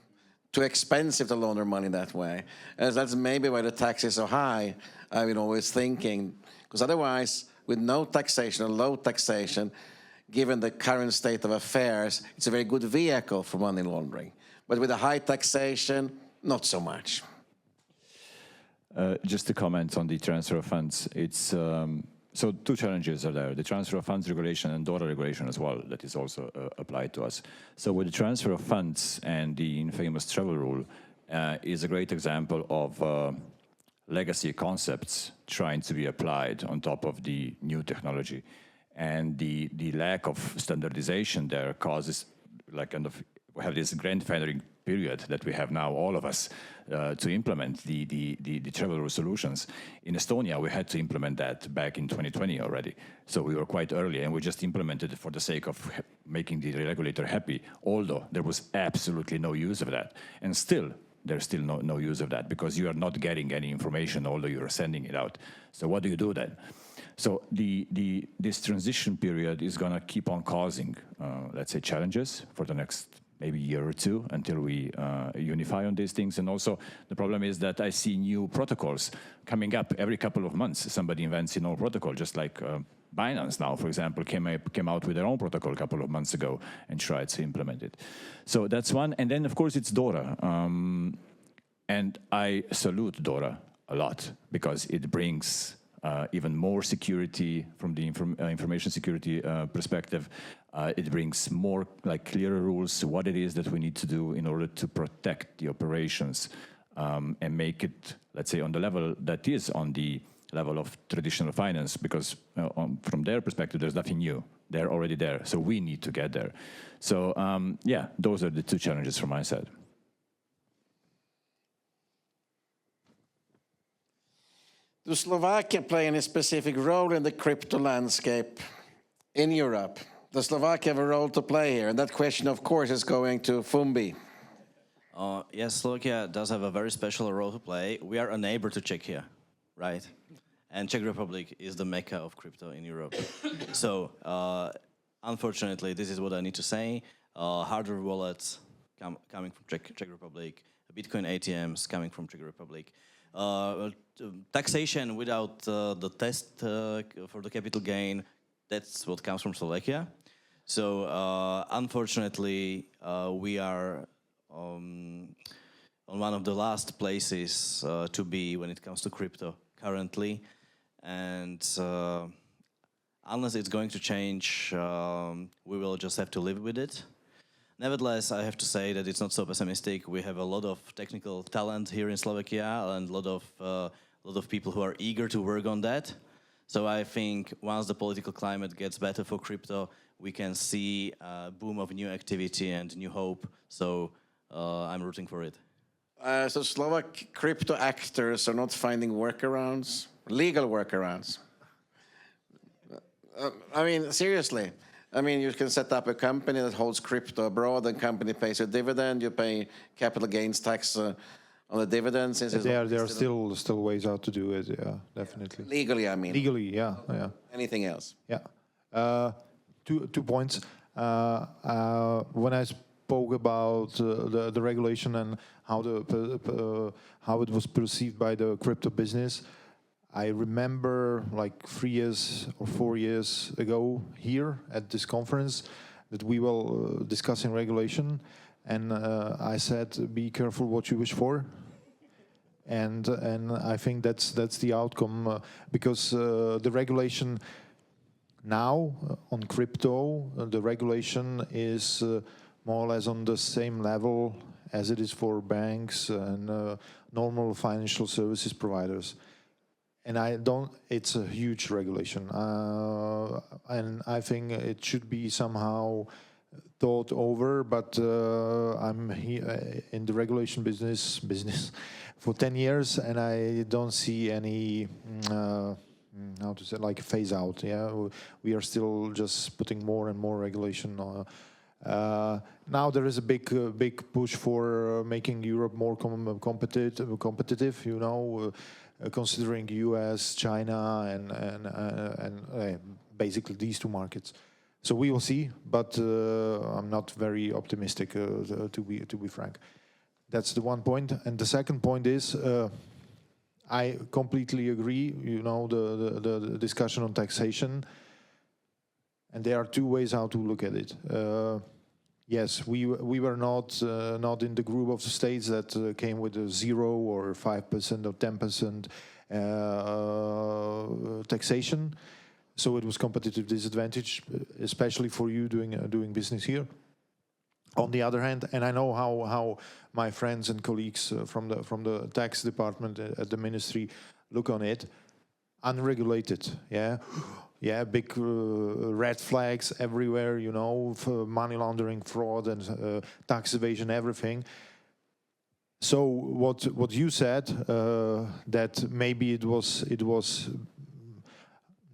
Too expensive to launder money that way. As that's maybe why the tax is so high, I've been always thinking. Because otherwise, with no taxation or low taxation, given the current state of affairs, it's a very good vehicle for money laundering. But with a high taxation, not so much. Just to comment on the transfer of funds, it's so two challenges are there: the transfer of funds regulation and DORA regulation as well, that is also applied to us. So with the transfer of funds and the infamous travel rule is a great example of legacy concepts trying to be applied on top of the new technology. And the lack of standardization there causes, like, kind of, we have this grandfathering period that we have now, all of us, to implement the travel rule solutions. In Estonia, we had to implement that back in 2020 already. So we were quite early, and we just implemented it for the sake of making the regulator happy, although there was absolutely no use of that. And still, there's still no use of that, because you are not getting any information, although you are sending it out. So what do you do then? So this transition period is going to keep on causing, let's say, challenges for the next maybe year or two until we unify on these things. And also the problem is that I see new protocols coming up every couple of months. Somebody invents a new protocol, just like Binance now, for example, came out with their own protocol a couple of months ago and tried to implement it. So that's one. And then, of course, it's DORA. And I salute DORA a lot, because it brings even more security from the information security perspective. It brings more, like, clearer rules, what it is that we need to do in order to protect the operations and make it, let's say, on the level that is on the level of traditional finance, because from their perspective, there's nothing new. They're already there, so we need to get there. So yeah, those are the two challenges from my side. Does Slovakia play any specific role in the crypto landscape in Europe? Does Slovakia have a role to play here? And that question, of course, is going to Fumbi. Yes, Slovakia does have a very special role to play. We are a neighbor to Czechia, right? And Czech Republic is the Mecca of crypto in Europe. So, unfortunately, this is what I need to say. Hardware wallets coming from Czech Republic, Bitcoin ATMs coming from Czech Republic. Taxation without the test for the capital gain, that's what comes from Slovakia. So unfortunately, we are on one of the last places to be when it comes to crypto currently. And unless it's going to change, we will just have to live with it. Nevertheless, I have to say that it's not so pessimistic. We have a lot of technical talent here in Slovakia and a lot of people who are eager to work on that. So I think once the political climate gets better for crypto, we can see a boom of new activity and new hope. So I'm rooting for it. So Slovak crypto actors are not finding workarounds, legal workarounds. I mean, seriously. I mean, you can set up a company that holds crypto abroad, and company pays a dividend, you pay capital gains tax on the dividends. There are still ways how to do it, yeah, definitely. Legally, I mean. Legally, yeah. Anything else? Yeah. Two points. When I spoke about the regulation and how it was perceived by the crypto business, I remember like 3 years or 4 years ago here at this conference that we were discussing regulation, and I said, be careful what you wish for. And I think that's the outcome, because the regulation now on crypto, the regulation is more or less on the same level as it is for banks and normal financial services providers. And it's a huge regulation, and I think it should be somehow thought over, but I'm here in the regulation business for 10 years, and I don't see any, how to say, like phase out, yeah? We are still just putting more and more regulation on. Now there is a big push for making Europe more competitive, you know, considering US, China, and basically these two markets. So we will see, but I'm not very optimistic, to be frank. That's the one point. And the second point is, I completely agree, you know, the discussion on taxation. And there are two ways how to look at it. Yes, we were not in the group of the states that came with a 0 or 5% or 10% taxation. So it was competitive disadvantage, especially for you doing business here. On the other hand, and I know how my friends and colleagues from the tax department at the ministry look on it, unregulated, yeah. Yeah, big red flags everywhere, you know, for money laundering, fraud, and tax evasion, everything. So what you said, that maybe it was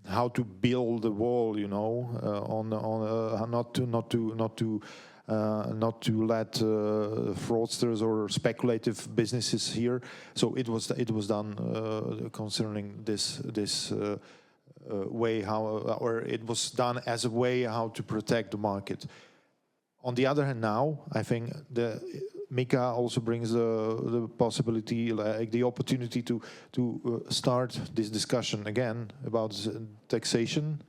how to build the wall, you know, not to let fraudsters or speculative businesses here. So it was done concerning this way or it was done as a way how to protect the market. On the other hand, now I think the MiCA also brings the possibility, like the opportunity to start this discussion again about taxation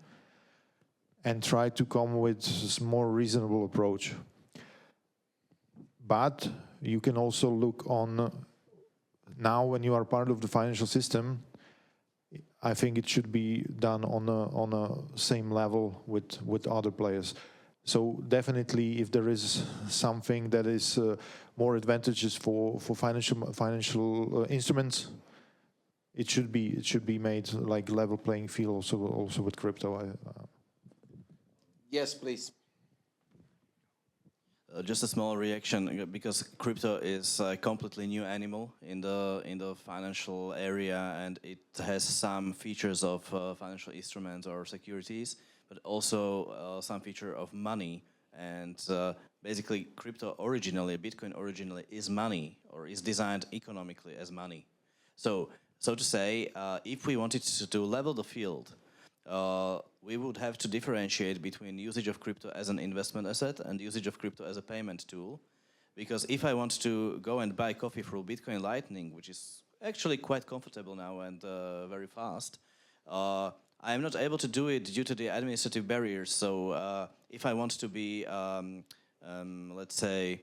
and try to come with a more reasonable approach. But you can also look on now when you are part of the financial system. I think it should be done on a same level with other players. So definitely, if there is something that is more advantageous for financial instruments, it should be made like level playing field also with crypto. Yes, please. Just a small reaction, because crypto is a completely new animal in the financial area, and it has some features of financial instruments or securities, but also some feature of money. And basically, crypto originally, Bitcoin originally is money, or is designed economically as money. So to say, if we wanted to level the field, we would have to differentiate between usage of crypto as an investment asset and usage of crypto as a payment tool. Because if I want to go and buy coffee through Bitcoin Lightning, which is actually quite comfortable now and very fast, I am not able to do it due to the administrative barriers. So if I want to be, let's say,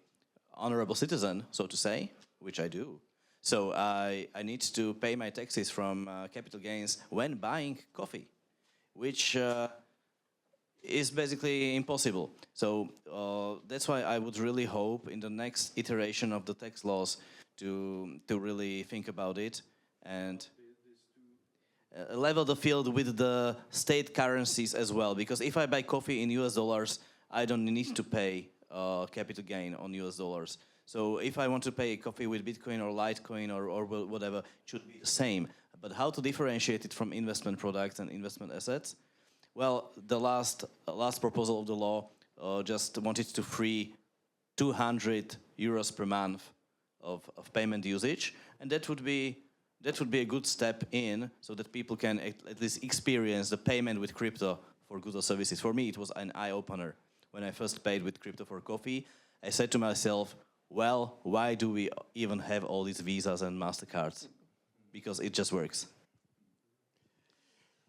honorable citizen, so to say, which I do, so I need to pay my taxes from capital gains when buying coffee, which is basically impossible. So that's why I would really hope in the next iteration of the tax laws to really think about it. And level the field with the state currencies as well. Because if I buy coffee in US dollars, I don't need to pay capital gain on US dollars. So if I want to pay coffee with Bitcoin or Litecoin or whatever, it should be the same. But how to differentiate it from investment products and investment assets? Well, the last proposal of the law just wanted to free 200 euros per month of payment usage, and that would be a good step in, so that people can at least experience the payment with crypto for goods or services. For me, it was an eye-opener. When I first paid with crypto for coffee, I said to myself, well, why do we even have all these Visas and MasterCards? Because it just works.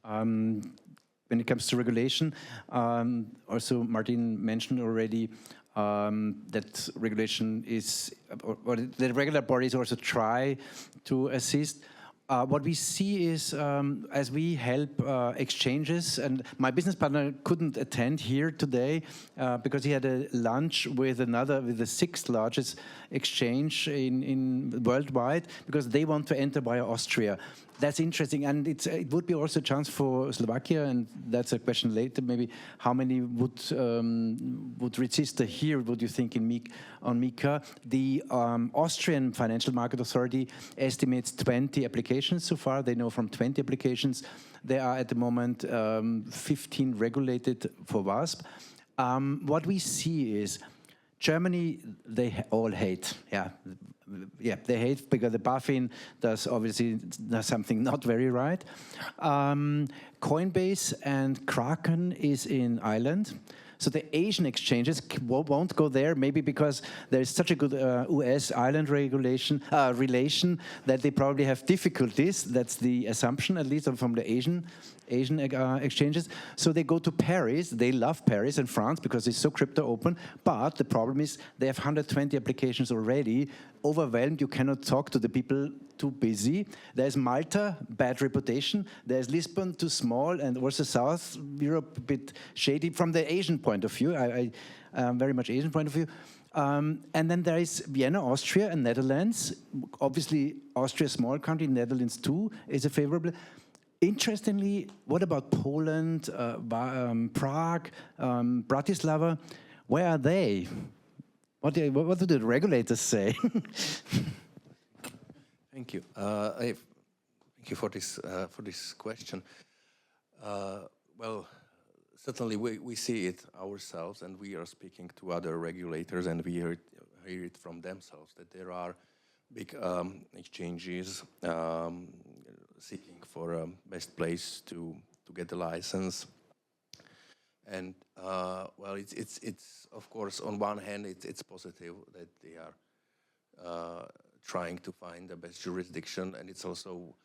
When it comes to regulation, also Martin mentioned already that regulation is, or the regular bodies also try to assist. What we see is, as we help exchanges, and my business partner couldn't attend here today because he had a lunch with the sixth largest exchange in worldwide, because they want to enter via Austria. That's interesting, and it would be also a chance for Slovakia, and that's a question later. Maybe how many would register here? Would you think on MiCA? The Austrian Financial Market Authority estimates 20 applications so far. They know from 20 applications there are at the moment 15 regulated for WASP. What we see is Germany, they all hate, they hate because the BaFin does something not very right. Coinbase and Kraken is in Ireland. So the Asian exchanges won't go there, maybe because there's such a good US-Ireland relation that they probably have difficulties. That's the assumption, at least from the Asian exchanges. So they go to Paris. They love Paris and France because it's so crypto open. But the problem is they have 120 applications already. Overwhelmed, you cannot talk to the people, too busy. There's Malta, bad reputation. There's Lisbon, too small, and also South Europe, a bit shady from the Asian point of view. I very much Asian point of view. And then there is Vienna, Austria, and Netherlands. Obviously, Austria, small country, Netherlands too is a favorable. Interestingly, what about Poland, Prague, Bratislava? Where are they? What do the regulators say? Thank you. Thank you for this question. Well, certainly we see it ourselves, and we are speaking to other regulators, and we hear it from themselves that there are big exchanges seeking for a best place to get the license. And well, it's of course, on one hand, it's positive that they are trying to find the best jurisdiction, and it's also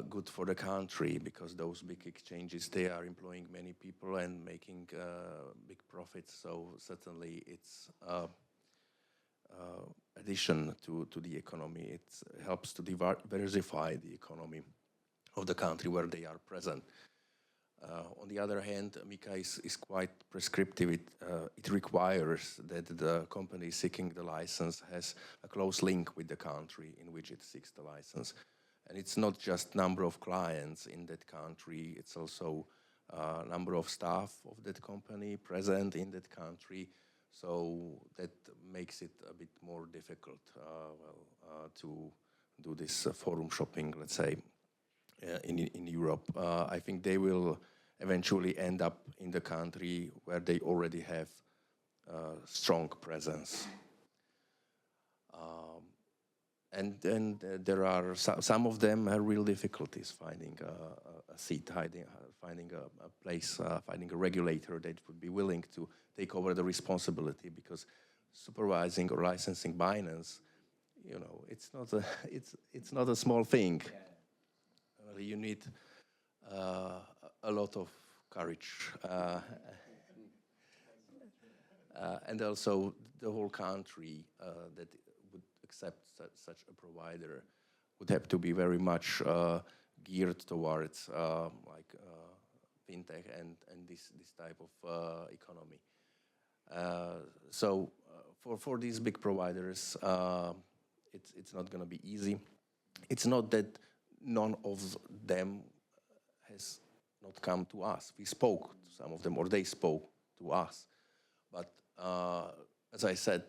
good for the country, because those big exchanges, they are employing many people and making big profits. So certainly it's addition to the economy. It helps to diversify the economy of the country where they are present. On the other hand, MiCA is quite prescriptive. It requires that the company seeking the license has a close link with the country in which it seeks the license. And it's not just number of clients in that country, it's also number of staff of that company present in that country. So that makes it a bit more difficult to do this forum shopping, let's say, in Europe. I think they will eventually end up in the country where they already have strong presence. And then there are some of them have real difficulties finding a seat, finding a place, finding a regulator that would be willing to take over the responsibility, because supervising or licensing Binance, you know, it's not a small thing. You need a lot of courage, and also the whole country that would accept such a provider would have to be very much geared towards fintech and this type of economy. So for these big providers, it's not going to be easy. It's not that none of them has not come to us. We spoke to some of them, or they spoke to us. But as I said,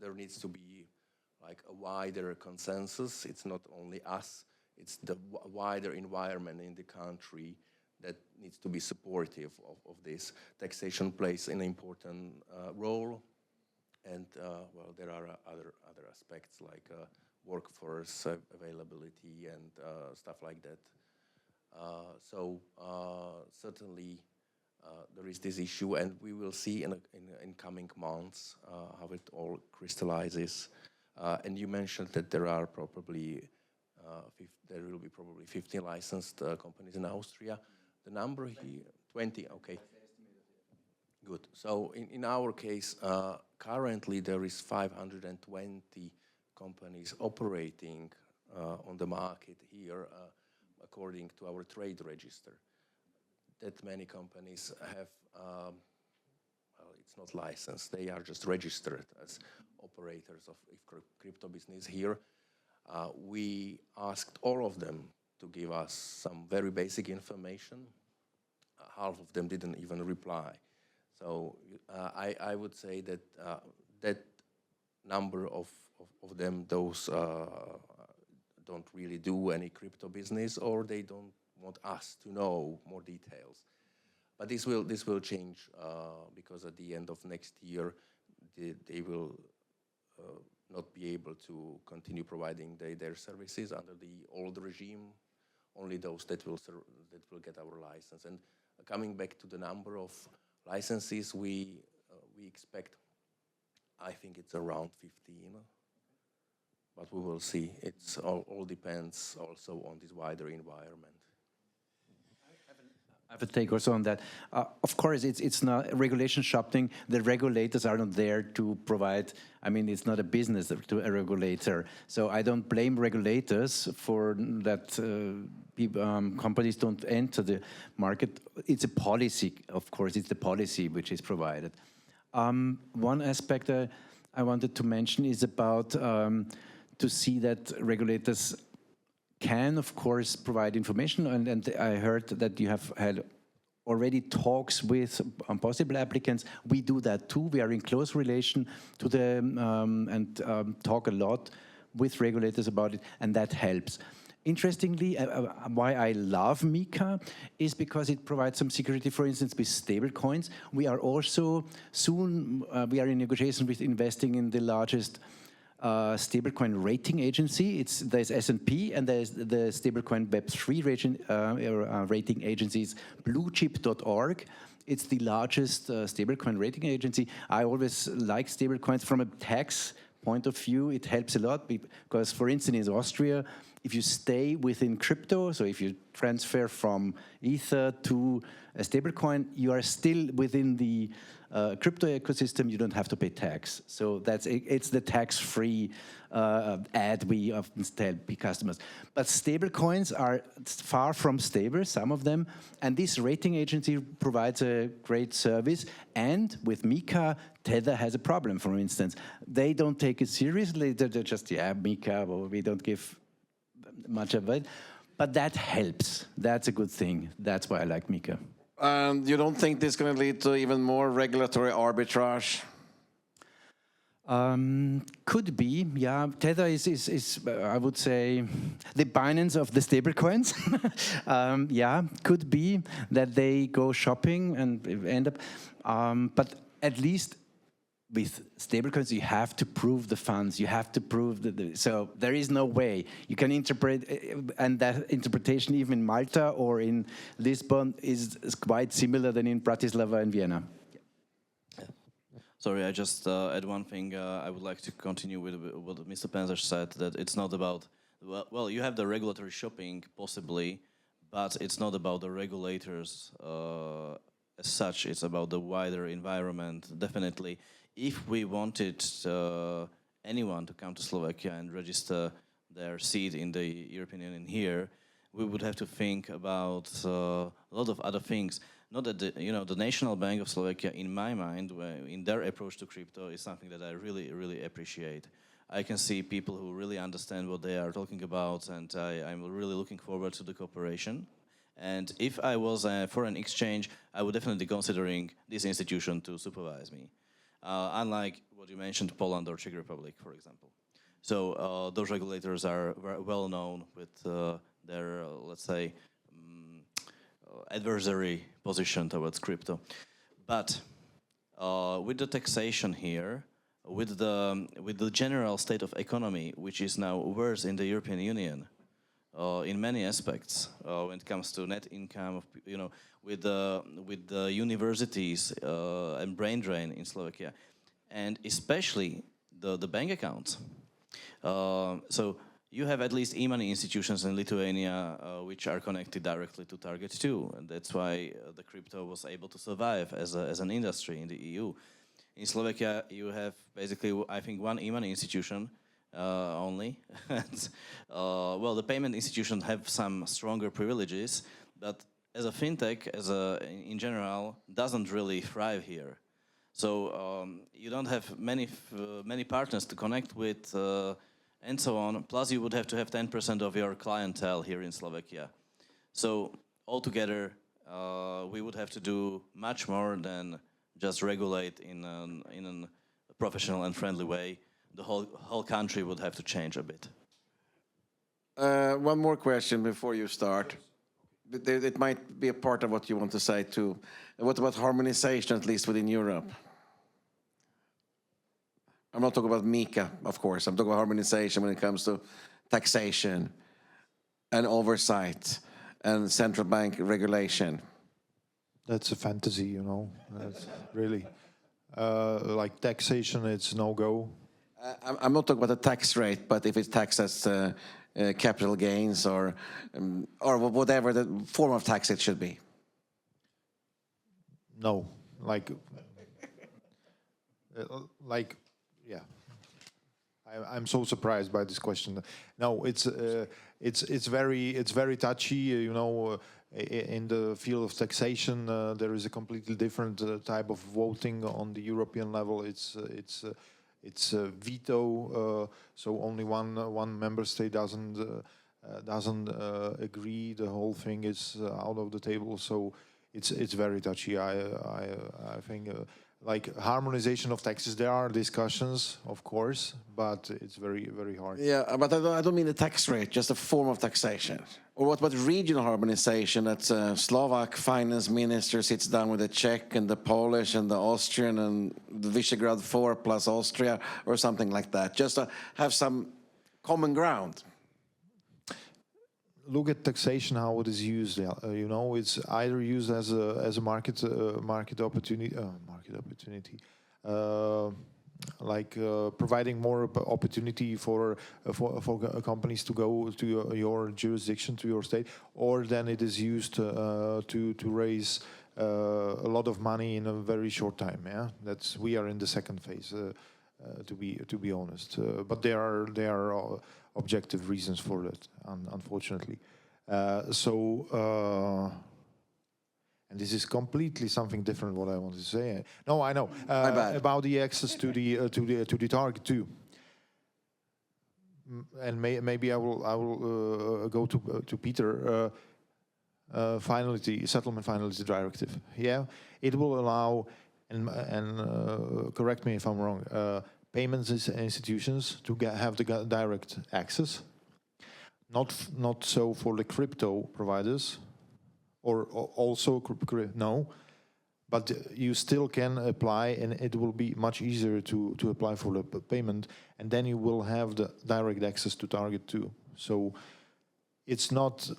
there needs to be like a wider consensus. It's not only us, it's the wider environment in the country that needs to be supportive of this. Taxation plays an important role, and well, there are other aspects like workforce availability and stuff like that. So certainly there is this issue, and we will see in coming months how it all crystallizes. And you mentioned that there are probably there will be probably 15 licensed companies in Austria. The number here, 20, okay. Good. So in our case, currently there is 520 companies operating on the market here, according to our trade register. That many companies have, well, it's not licensed, they are just registered as operators of crypto business here. We asked all of them to give us some very basic information. Half of them didn't even reply. So I would say that that number of them, those don't really do any crypto business, or they don't want us to know more details. But this will change because at the end of next year, they will not be able to continue providing their services under the old regime. Only those that will get our license. And coming back to the number of licenses, we expect, I think it's around 15. But we will see. It's all depends also on this wider environment. I have a take also on that. Of course, it's not regulation shopping. The regulators are not there to provide. I mean, it's not a business to a regulator. So I don't blame regulators for that. Companies don't enter the market. It's a policy, of course. It's the policy which is provided. One aspect I wanted to mention is about to see that regulators can, of course, provide information, and I heard that you have had already talks with possible applicants. We do that too. We are in close relation to them and talk a lot with regulators about it, and that helps. Interestingly, why I love MiCA is because it provides some security, for instance, with stable coins. We are also soon, we are in negotiation with investing in the largest stablecoin rating agency. There's S&P, and there's the stablecoin Web3 rating agencies, bluechip.org. It's the largest stablecoin rating agency. I always like stablecoins from a tax point of view. It helps a lot because, for instance, in Austria, if you stay within crypto, so if you transfer from Ether to a stablecoin, you are still within the crypto ecosystem. You don't have to pay tax. So it's the tax-free ad we often tell customers. But stablecoins are far from stable, some of them, and this rating agency provides a great service. And with MiCA, Tether has a problem, for instance. They don't take it seriously. They're just, yeah, MiCA, well, we don't give much of it. But that helps. That's a good thing. That's why I like MiCA. And you don't think this is going to lead to even more regulatory arbitrage? Could be, yeah. Tether is I would say, the Binance of the stablecoins. Yeah, could be that they go shopping and end up. But at least with stablecoins, you have to prove the funds. You have to prove so there is no way you can interpret, and that interpretation even in Malta or in Lisbon is quite similar than in Bratislava and Vienna. Yeah. Sorry, I just add one thing. I would like to continue with what Mr. Pénzeš said, that it's not about, well, you have the regulatory shopping possibly, but it's not about the regulators as such. It's about the wider environment, definitely. If we wanted anyone to come to Slovakia and register their seat in the European Union here, we would have to think about a lot of other things. Not that the National Bank of Slovakia, in my mind, in their approach to crypto, is something that I really, really appreciate. I can see people who really understand what they are talking about, and I'm really looking forward to the cooperation. And if I was a foreign exchange, I would definitely considering this institution to supervise me. Unlike what you mentioned, Poland or Czech Republic, for example. So those regulators are well known with their, let's say, adversary position towards crypto. But with the taxation here, with the general state of economy, which is now worse in the European Union, in many aspects, when it comes to net income, with the universities and brain drain in Slovakia, and especially the bank accounts. So you have at least e-money institutions in Lithuania which are connected directly to Target 2, and that's why the crypto was able to survive as an industry in the EU. In Slovakia, you have basically, I think, one e-money institution only. And, well, the payment institutions have some stronger privileges, but as a fintech, in general, doesn't really thrive here. So you don't have many partners to connect with, and so on. Plus, you would have to have 10% of your clientele here in Slovakia. So altogether, we would have to do much more than just regulate in a professional and friendly way. The whole country would have to change a bit. One more question before you start. It might be a part of what you want to say too. What about harmonization, at least within Europe? I'm not talking about MiCA, of course. I'm talking about harmonization when it comes to taxation and oversight and central bank regulation. That's a fantasy, you know. That's really like taxation. It's no go. I'm not talking about the tax rate, but if it's taxed as capital gains or whatever the form of tax it should be. No, like, yeah. I'm so surprised by this question. No, it's very touchy. You know, in the field of taxation, there is a completely different type of voting on the European level. It's a veto, so only one member state doesn't agree. The whole thing is out of the table. So it's very touchy. I think like harmonization of taxes. There are discussions, of course, but it's very hard. Yeah, but I don't mean the tax rate, just a form of taxation. Or what about regional harmonization? That Slovak finance minister sits down with the Czech and the Polish and the Austrian and the Visegrad 4 plus Austria or something like that, just to have some common ground. Look at taxation, how it is used. You know, it's either used as a market opportunity, like providing more opportunity for companies to go to your jurisdiction, to your state, or then it is used to raise a lot of money in a very short time. Yeah, we are in the second phase, to be honest. But there are objective reasons for that, unfortunately. And this is completely something different. What I want to say. No, I know about the access to the target too. And maybe I will go to Peter. Settlement finality directive. Yeah, it will allow and correct me if I'm wrong. Payments institutions to have the direct access. Not so for the crypto providers, or also no, but you still can apply, and it will be much easier to apply for the payment, and then you will have the direct access to Target 2. So it's not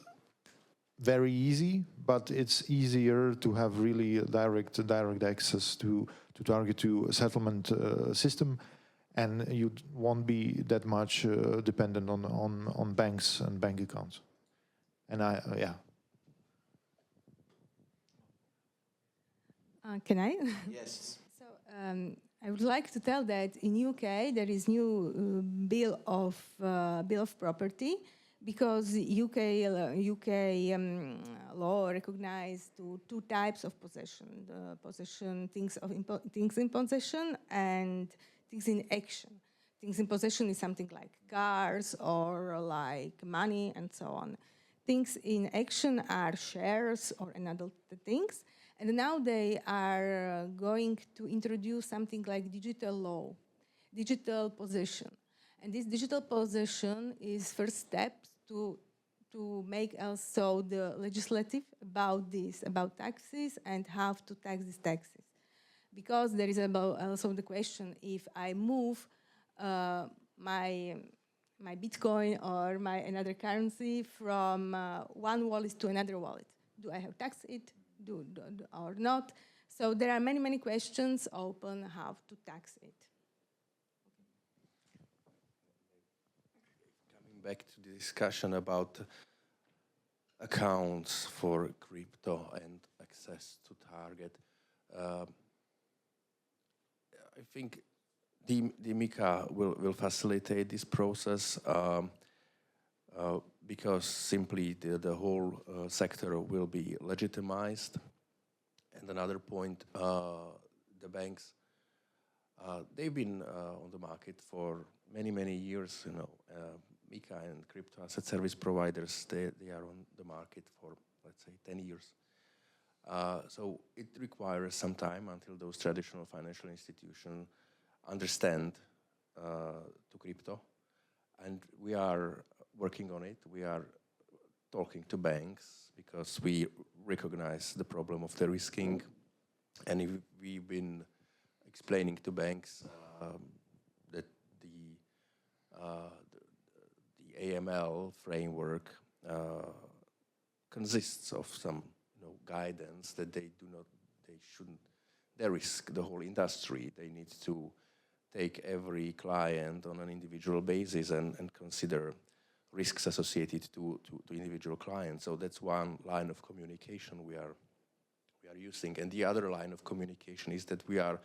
very easy, but it's easier to have really direct access to Target 2 settlement system. And you won't be that much dependent on banks and bank accounts. And yeah. Can I? Yes. So I would like to tell that in UK there is new bill of property, because UK law recognized two types of possession: the possession, things in possession, and things in action. Things in possession is something like cars or like money and so on. Things in action are shares or another things. And now they are going to introduce something like digital law, digital possession. And this digital possession is first step to make also the legislative about this, about taxes and how to tax these taxes. Because there is also the question, if I move my Bitcoin or my another currency from one wallet to another wallet, do I have tax it, or not? So there are many, many questions open how to tax it. Coming back to the discussion about accounts for crypto and access to target, I think the MiCA will facilitate this process because simply the whole sector will be legitimized. And another point, the banks, they've been on the market for many, many years. MiCA and crypto asset service providers, they are on the market for, let's say, 10 years. So it requires some time until those traditional financial institutions understand to crypto, and we are working on it. We are talking to banks because we recognize the problem of the risking, and we've been explaining to banks that the AML framework consists of some guidance that they risk the whole industry. They need to take every client on an individual basis and consider risks associated to individual clients. So that's one line of communication we are using. And the other line of communication is that we are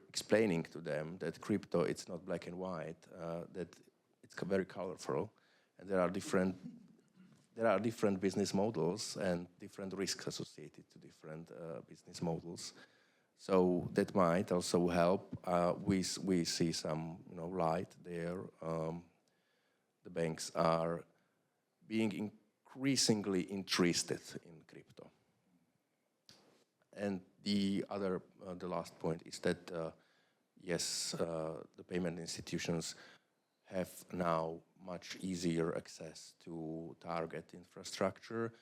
explaining to them that crypto, it's not black and white, that it's very colorful, and there are different business models and different risks associated to different business models. So that might also help. We see some light there. The banks are being increasingly interested in crypto. And the last point is that yes, the payment institutions have now much easier access to target infrastructure.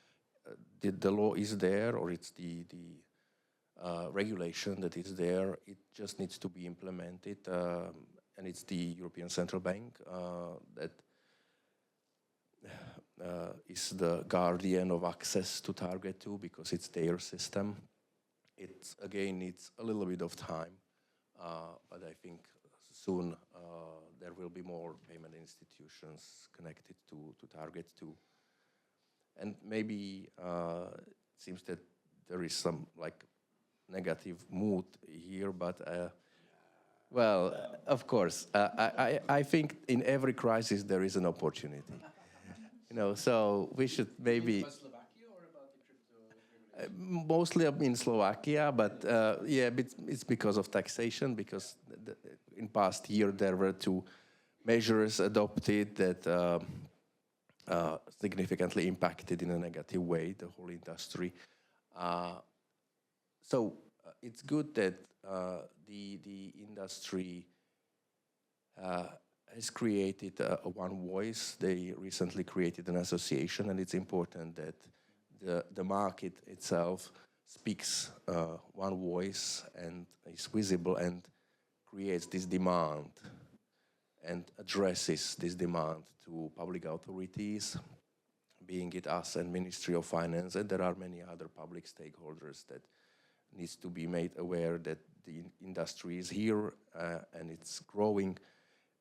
The law is there, or it's the regulation that is there. It just needs to be implemented, and it's the European Central Bank that is the guardian of access to Target 2 because it's their system. It again needs a little bit of time, but I think soon there will be more payment institutions connected to Target 2. And maybe it seems that there is some negative mood here, but well, of course, I think in every crisis there is an opportunity. So we should maybe. About Slovakia or about the crypto? Mostly in Slovakia, but yeah, it's because of taxation. Because in past year there were two measures adopted that significantly impacted in a negative way the whole industry. So it's good that the industry has created one voice. They recently created an association, and it's important that the market itself speaks one voice and is visible and creates this demand and addresses this demand to public authorities, being it us and Ministry of Finance, and there are many other public stakeholders that needs to be made aware that the industry is here and it's growing.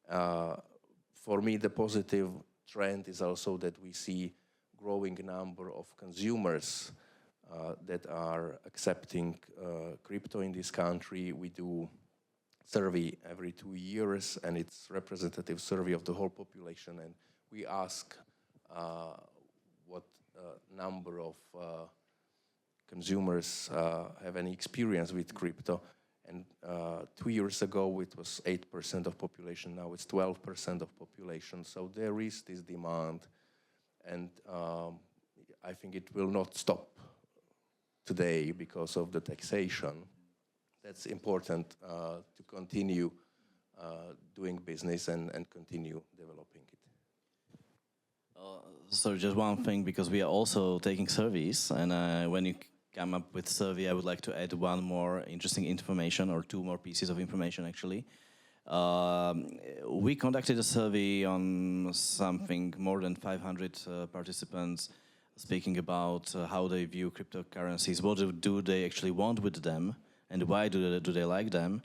For me, the positive trend is also that we see growing number of consumers that are accepting crypto in this country. We do survey every 2 years, and it's representative survey of the whole population, and we ask what number of consumers have any experience with crypto, And 2 years ago, it was 8% of population. Now it's 12% of population. So there is this demand. And I think it will not stop today because of the taxation. That's important to continue doing business and continue developing it. So just one thing, because we are also taking surveys, and when you come up with survey, I would like to add one more interesting information, or two more pieces of information actually. We conducted a survey on something more than 500 participants, speaking about how they view cryptocurrencies, what do they actually want with them, and why do they like them.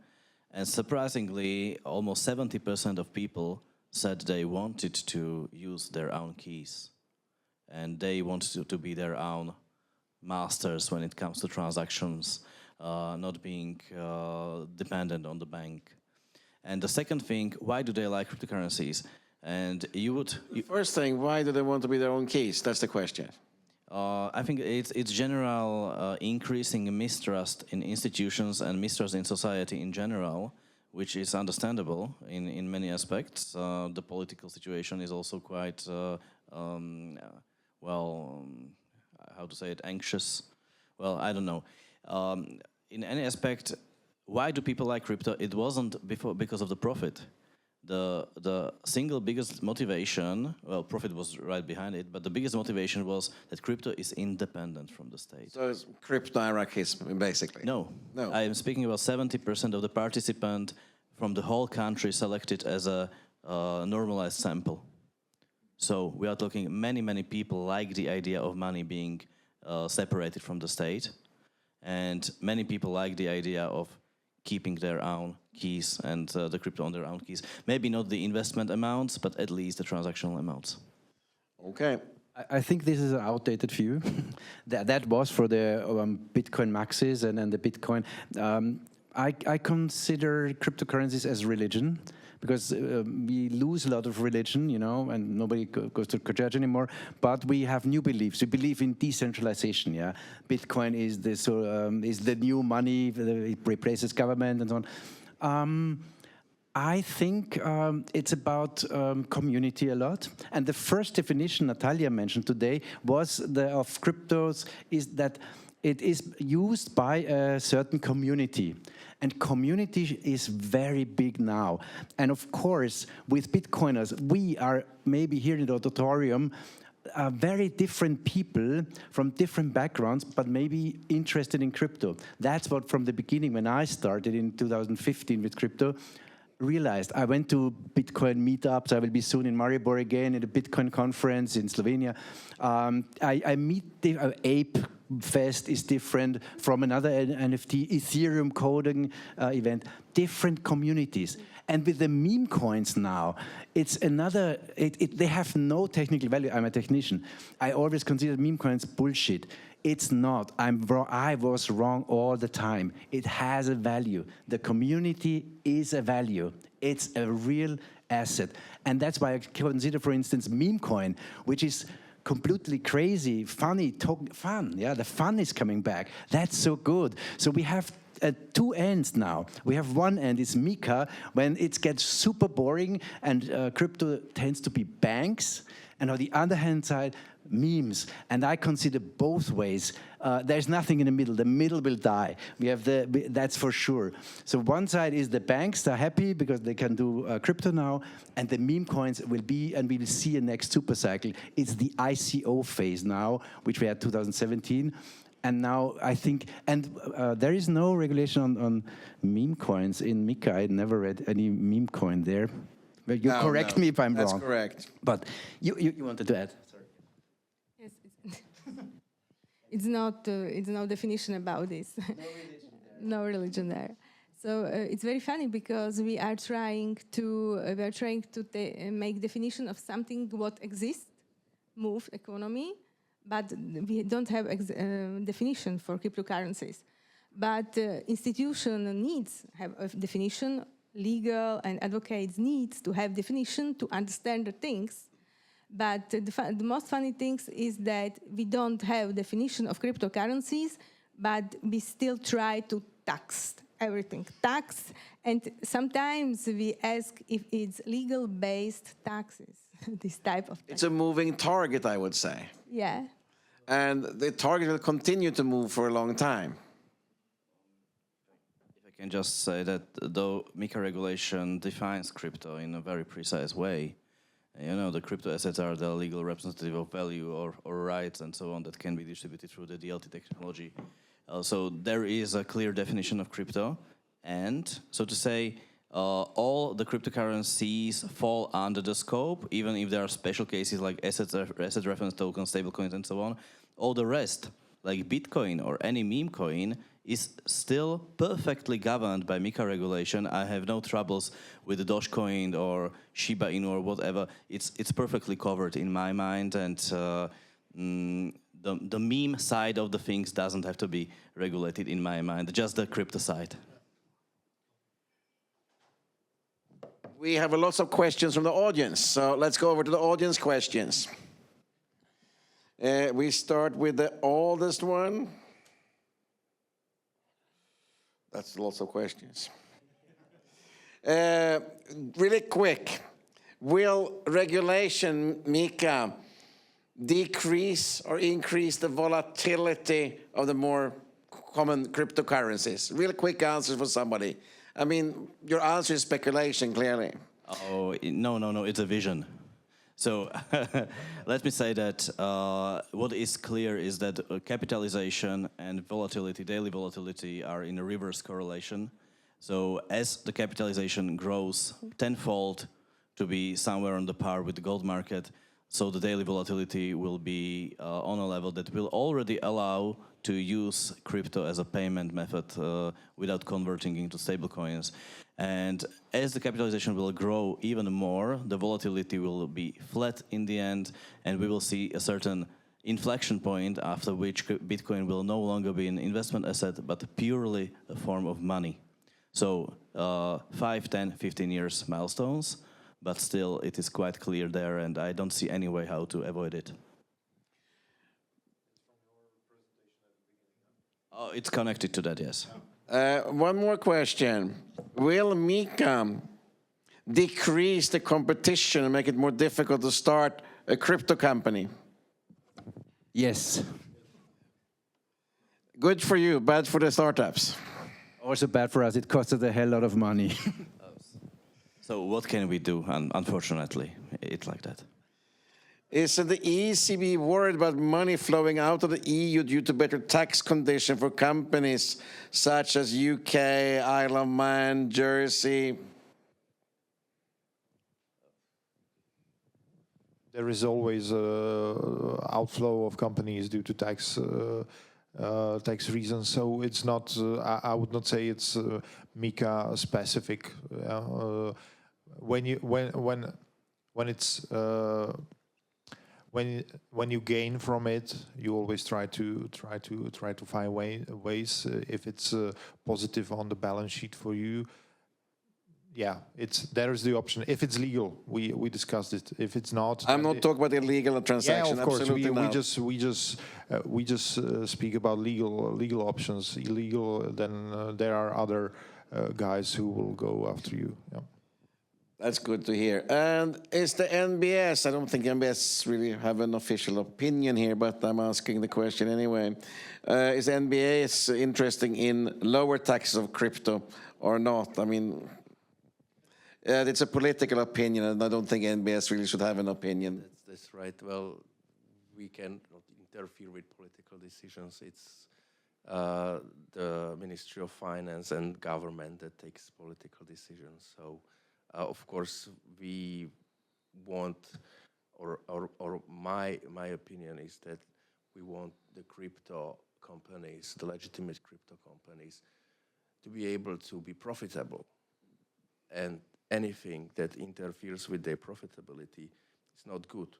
And surprisingly, almost 70% of people said they wanted to use their own keys, and they wanted to be their own masters when it comes to transactions, not being dependent on the bank. And the second thing, why do they like cryptocurrencies? And First thing, why do they want to be their own keys? That's the question. I think it's general increasing mistrust in institutions and mistrust in society in general, which is understandable in many aspects. The political situation is also quite, how to say it, anxious. Well, I don't know. In any aspect, why do people like crypto? It wasn't because of the profit. The single biggest motivation, well, profit was right behind it, but the biggest motivation was that crypto is independent from the state. So it's crypto-anarchism, basically. No. I am speaking about 70% of the participant from the whole country selected as a normalized sample. So we are talking many people like the idea of money being separated from the state, and many people like the idea of keeping their own keys and the crypto on their own keys. Maybe not the investment amounts, but at least the transactional amounts. Okay. I think this is an outdated view. that was for the Bitcoin maxis and the Bitcoin. I consider cryptocurrencies as religion, because we lose a lot of religion, you know, and nobody goes to church anymore. But we have new beliefs. We believe in decentralization. Yeah, Bitcoin is the new money. It replaces government and so on. I think it's about community a lot. And the first definition Natalia mentioned today was of cryptos is that it is used by a certain community. And community is very big now. And of course, with Bitcoiners, we are maybe here in the auditorium, very different people from different backgrounds, but maybe interested in crypto. That's what from the beginning, when I started in 2015 with crypto, realized. I went to Bitcoin meetups. I will be soon in Maribor again at a Bitcoin conference in Slovenia. I meet the Ape Fest is different from another NFT, Ethereum coding event, different communities. And with the meme coins now, it's another, they have no technical value. I'm a technician. I always consider meme coins bullshit. It's not. I was wrong all the time. It has a value. The community is a value. It's a real asset. And that's why I consider, for instance, meme coin, which is completely crazy, funny, fun. Yeah, the fun is coming back. That's so good. So we have two ends now. We have one end is MiCA, when it gets super boring and crypto tends to be banks, and on the other hand side, memes. And I consider both ways. There's nothing in the middle. The middle will die. We have that's for sure. So one side is the banks are happy because they can do crypto now, and the meme coins will be, and we will see a next super cycle. It's the ICO phase now, which we had 2017. And now I think, and there is no regulation on meme coins in MiCA. I never read any meme coin there. But you correct me if I'm wrong. That's correct. But you wanted to add? Sorry. Yes, it's not definition about this. No religion there. So it's very funny because we are trying to make definition of something what exists, move economy, but we don't have definition for cryptocurrencies. But institution needs have a definition. Legal and advocates needs to have definition to understand the things. But the most funny thing is that we don't have definition of cryptocurrencies, but we still try to tax everything tax, and sometimes we ask if it's legal-based taxes, this type of tax. It's a moving target, I would say. Yeah. And the target will continue to move for a long time. If I can just say that though MiCA regulation defines crypto in a very precise way, you know, the crypto assets are the legal representative of value or rights and so on that can be distributed through the DLT technology. So there is a clear definition of crypto, and so to say, all the cryptocurrencies fall under the scope, even if there are special cases like asset reference tokens, stablecoins, and so on. All the rest, like Bitcoin or any meme coin, is still perfectly governed by MiCA regulation. I have no troubles with the Dogecoin or Shiba Inu or whatever. It's perfectly covered in my mind, and the meme side of the things doesn't have to be regulated in my mind, just the crypto side. We have lots of questions from the audience, so let's go over to the audience questions. We start with the oldest one. That's lots of questions. Really quick, will regulation, MiCA, decrease or increase the volatility of the more common cryptocurrencies? Really quick answer for somebody. I mean, your answer is speculation, clearly. Oh, no, it's a vision. So let me say that what is clear is that capitalization and volatility, daily volatility, are in a reverse correlation. So as the capitalization grows tenfold to be somewhere on the par with the gold market, so the daily volatility will be on a level that will already allow to use crypto as a payment method without converting into stablecoins. And as the capitalization will grow even more, the volatility will be flat in the end, and we will see a certain inflection point after which Bitcoin will no longer be an investment asset, but purely a form of money. So 5, 10, 15 years milestones, but still it is quite clear there, and I don't see any way how to avoid it. Oh, it's connected to that, yes. One more question. Will MiCA decrease the competition and make it more difficult to start a crypto company? Yes. Good for you, bad for the startups. Also bad for us. It costed a hell lot of money. So what can we do? Unfortunately, it's like that. Isn't the ECB worried about money flowing out of the EU due to better tax conditions for companies such as UK, Isle of Man, Jersey? There is always outflow of companies due to tax reasons. So it's not. I would not say it's MiCA specific. When you gain from it, you always try to find ways. If it's positive on the balance sheet for you, yeah, there is the option. If it's legal, we discussed it. If it's not, I'm not talking about illegal transaction. Yeah, of course. Absolutely We just speak about legal options. Illegal, then there are other guys who will go after you. Yeah. That's good to hear. And is the NBS, I don't think NBS really have an official opinion here, but I'm asking the question anyway. Is NBS interested in lower taxes of crypto or not? I mean, it's a political opinion, and I don't think NBS really should have an opinion. That's right. Well, we cannot interfere with political decisions. It's the Ministry of Finance and government that takes political decisions. So, of course, we want, or my opinion is that we want the crypto companies, the legitimate crypto companies, to be able to be profitable. And anything that interferes with their profitability is not good.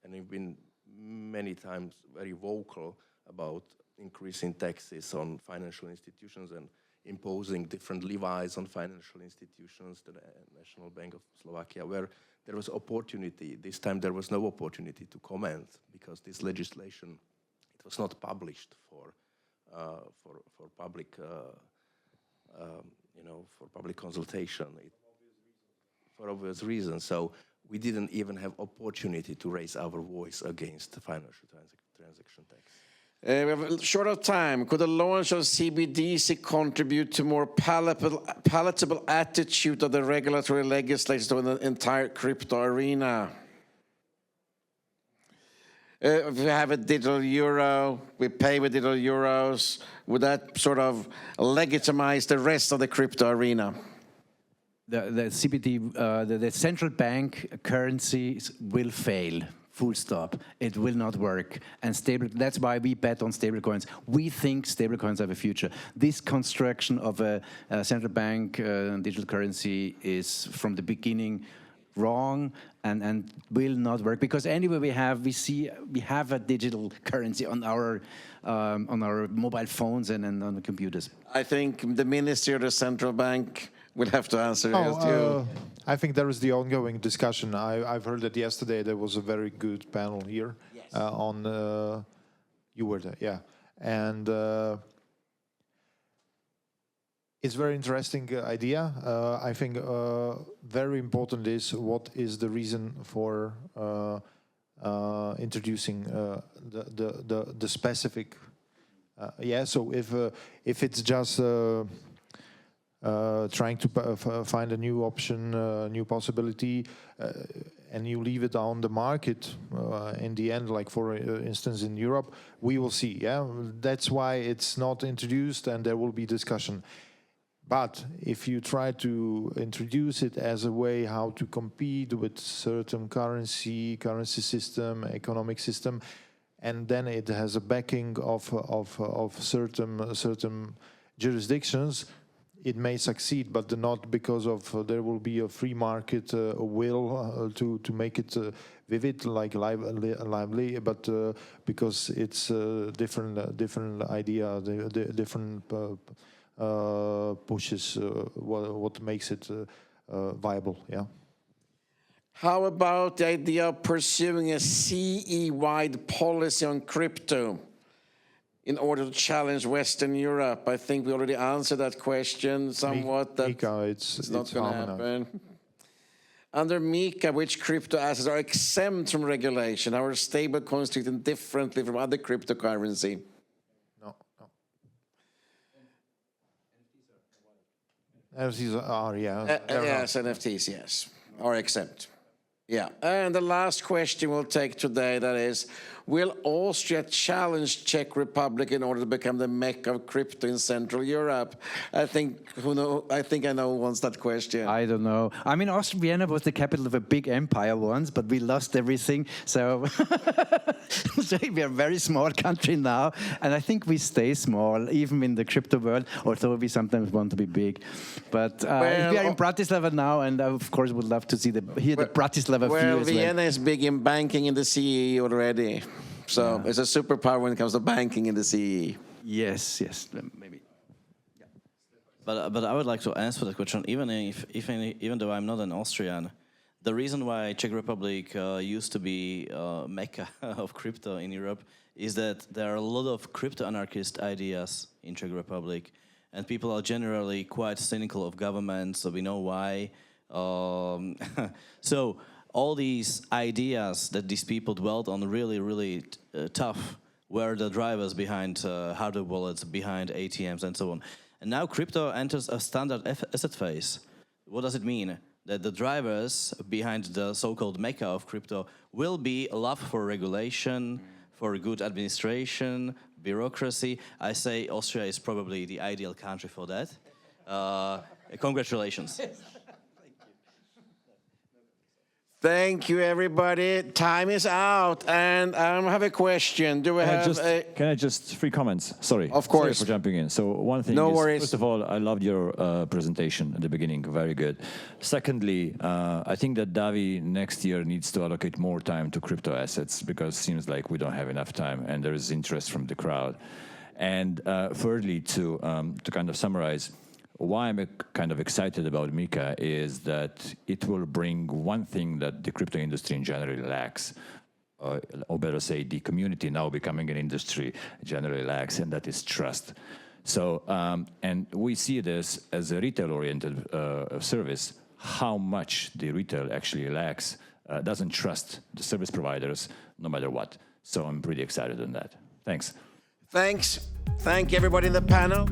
And we've been many times very vocal about increasing taxes on financial institutions and imposing different levies on financial institutions, the National Bank of Slovakia, where there was opportunity. This time there was no opportunity to comment because this legislation, it was not published for public for public consultation. For obvious reasons. So we didn't even have opportunity to raise our voice against the financial transaction tax. We have short of time. Could the launch of CBDC contribute to more palatable attitude of the regulatory legislators to the entire crypto arena? If we have a digital euro, we pay with digital euros, would that sort of legitimize the rest of the crypto arena? The CBD, the central bank currencies will fail. Full stop. It will not work. And that's why we bet on stablecoins. We think stablecoins have a future. This construction of a central bank digital currency is from the beginning wrong and will not work, because anyway we have a digital currency on our mobile phones and on the computers. I think the Ministry of the Central Bank will have to answer as you. I think there is the ongoing discussion. I've heard that yesterday there was a very good panel here. Yes. You were there, yeah. And it's a very interesting idea. I think very important is what is the reason for introducing the specific. So if it's just trying to find a new option, new possibility, and you leave it on the market, in the end, like for instance in Europe, we will see. Yeah, that's why it's not introduced, and there will be discussion. But if you try to introduce it as a way how to compete with certain currency system, economic system, and then it has a backing of certain jurisdictions, it may succeed, but not because of there will be a free market will to make it vivid, like lively, but because it's different idea, the different pushes what makes it viable. Yeah. How about the idea of pursuing a CE-wide policy on crypto in order to challenge Western Europe? I think we already answered that question somewhat. MiCA, it's not going to happen. Under MiCA, which crypto assets are exempt from regulation? How are stablecoins treated differently from other cryptocurrency? No. NFTs are, yeah. Yes, NFTs, yes, are exempt. Yeah, and the last question we'll take today, that is, will Austria challenge Czech Republic in order to become the Mecca of crypto in Central Europe? I think I know who wants that question. I don't know. I mean, Vienna was the capital of a big empire once, but we lost everything. So we are a very small country now, and I think we stay small, even in the crypto world, although we sometimes want to be big. But we are in Bratislava now, and I, of course, would love to see the Bratislava view as well. Vienna is big in banking in the CE already. So it's a superpower when it comes to banking in the CE. Yes, maybe. Yeah. But I would like to answer that question, even though I'm not an Austrian. The reason why Czech Republic used to be Mecca of crypto in Europe is that there are a lot of crypto-anarchist ideas in Czech Republic, and people are generally quite cynical of government, so we know why. So all these ideas that these people dwelt on really tough were the drivers behind hardware wallets, behind ATMs and so on. And now crypto enters a standard asset phase. What does it mean? That the drivers behind the so-called Mecca of crypto will be a love for regulation, for good administration, bureaucracy. I say Austria is probably the ideal country for that. Congratulations. Thank you, everybody. Time is out, and I have a question. Do we have Can I just 3 comments? Sorry. Of course. Sorry for jumping in. So one thing No is, worries. first of all, I loved your presentation at the beginning. Very good. Secondly, I think that Davi next year needs to allocate more time to crypto assets, because it seems like we don't have enough time, and there is interest from the crowd. And thirdly, to kind of summarize, why I'm kind of excited about MiCA is that it will bring one thing that the crypto industry in general lacks, or better say the community now becoming an industry generally lacks, and that is trust. So, and we see this as a retail-oriented service, how much the retail actually lacks, doesn't trust the service providers no matter what. So I'm pretty excited on that. Thanks. Thanks. Thank everybody in the panel.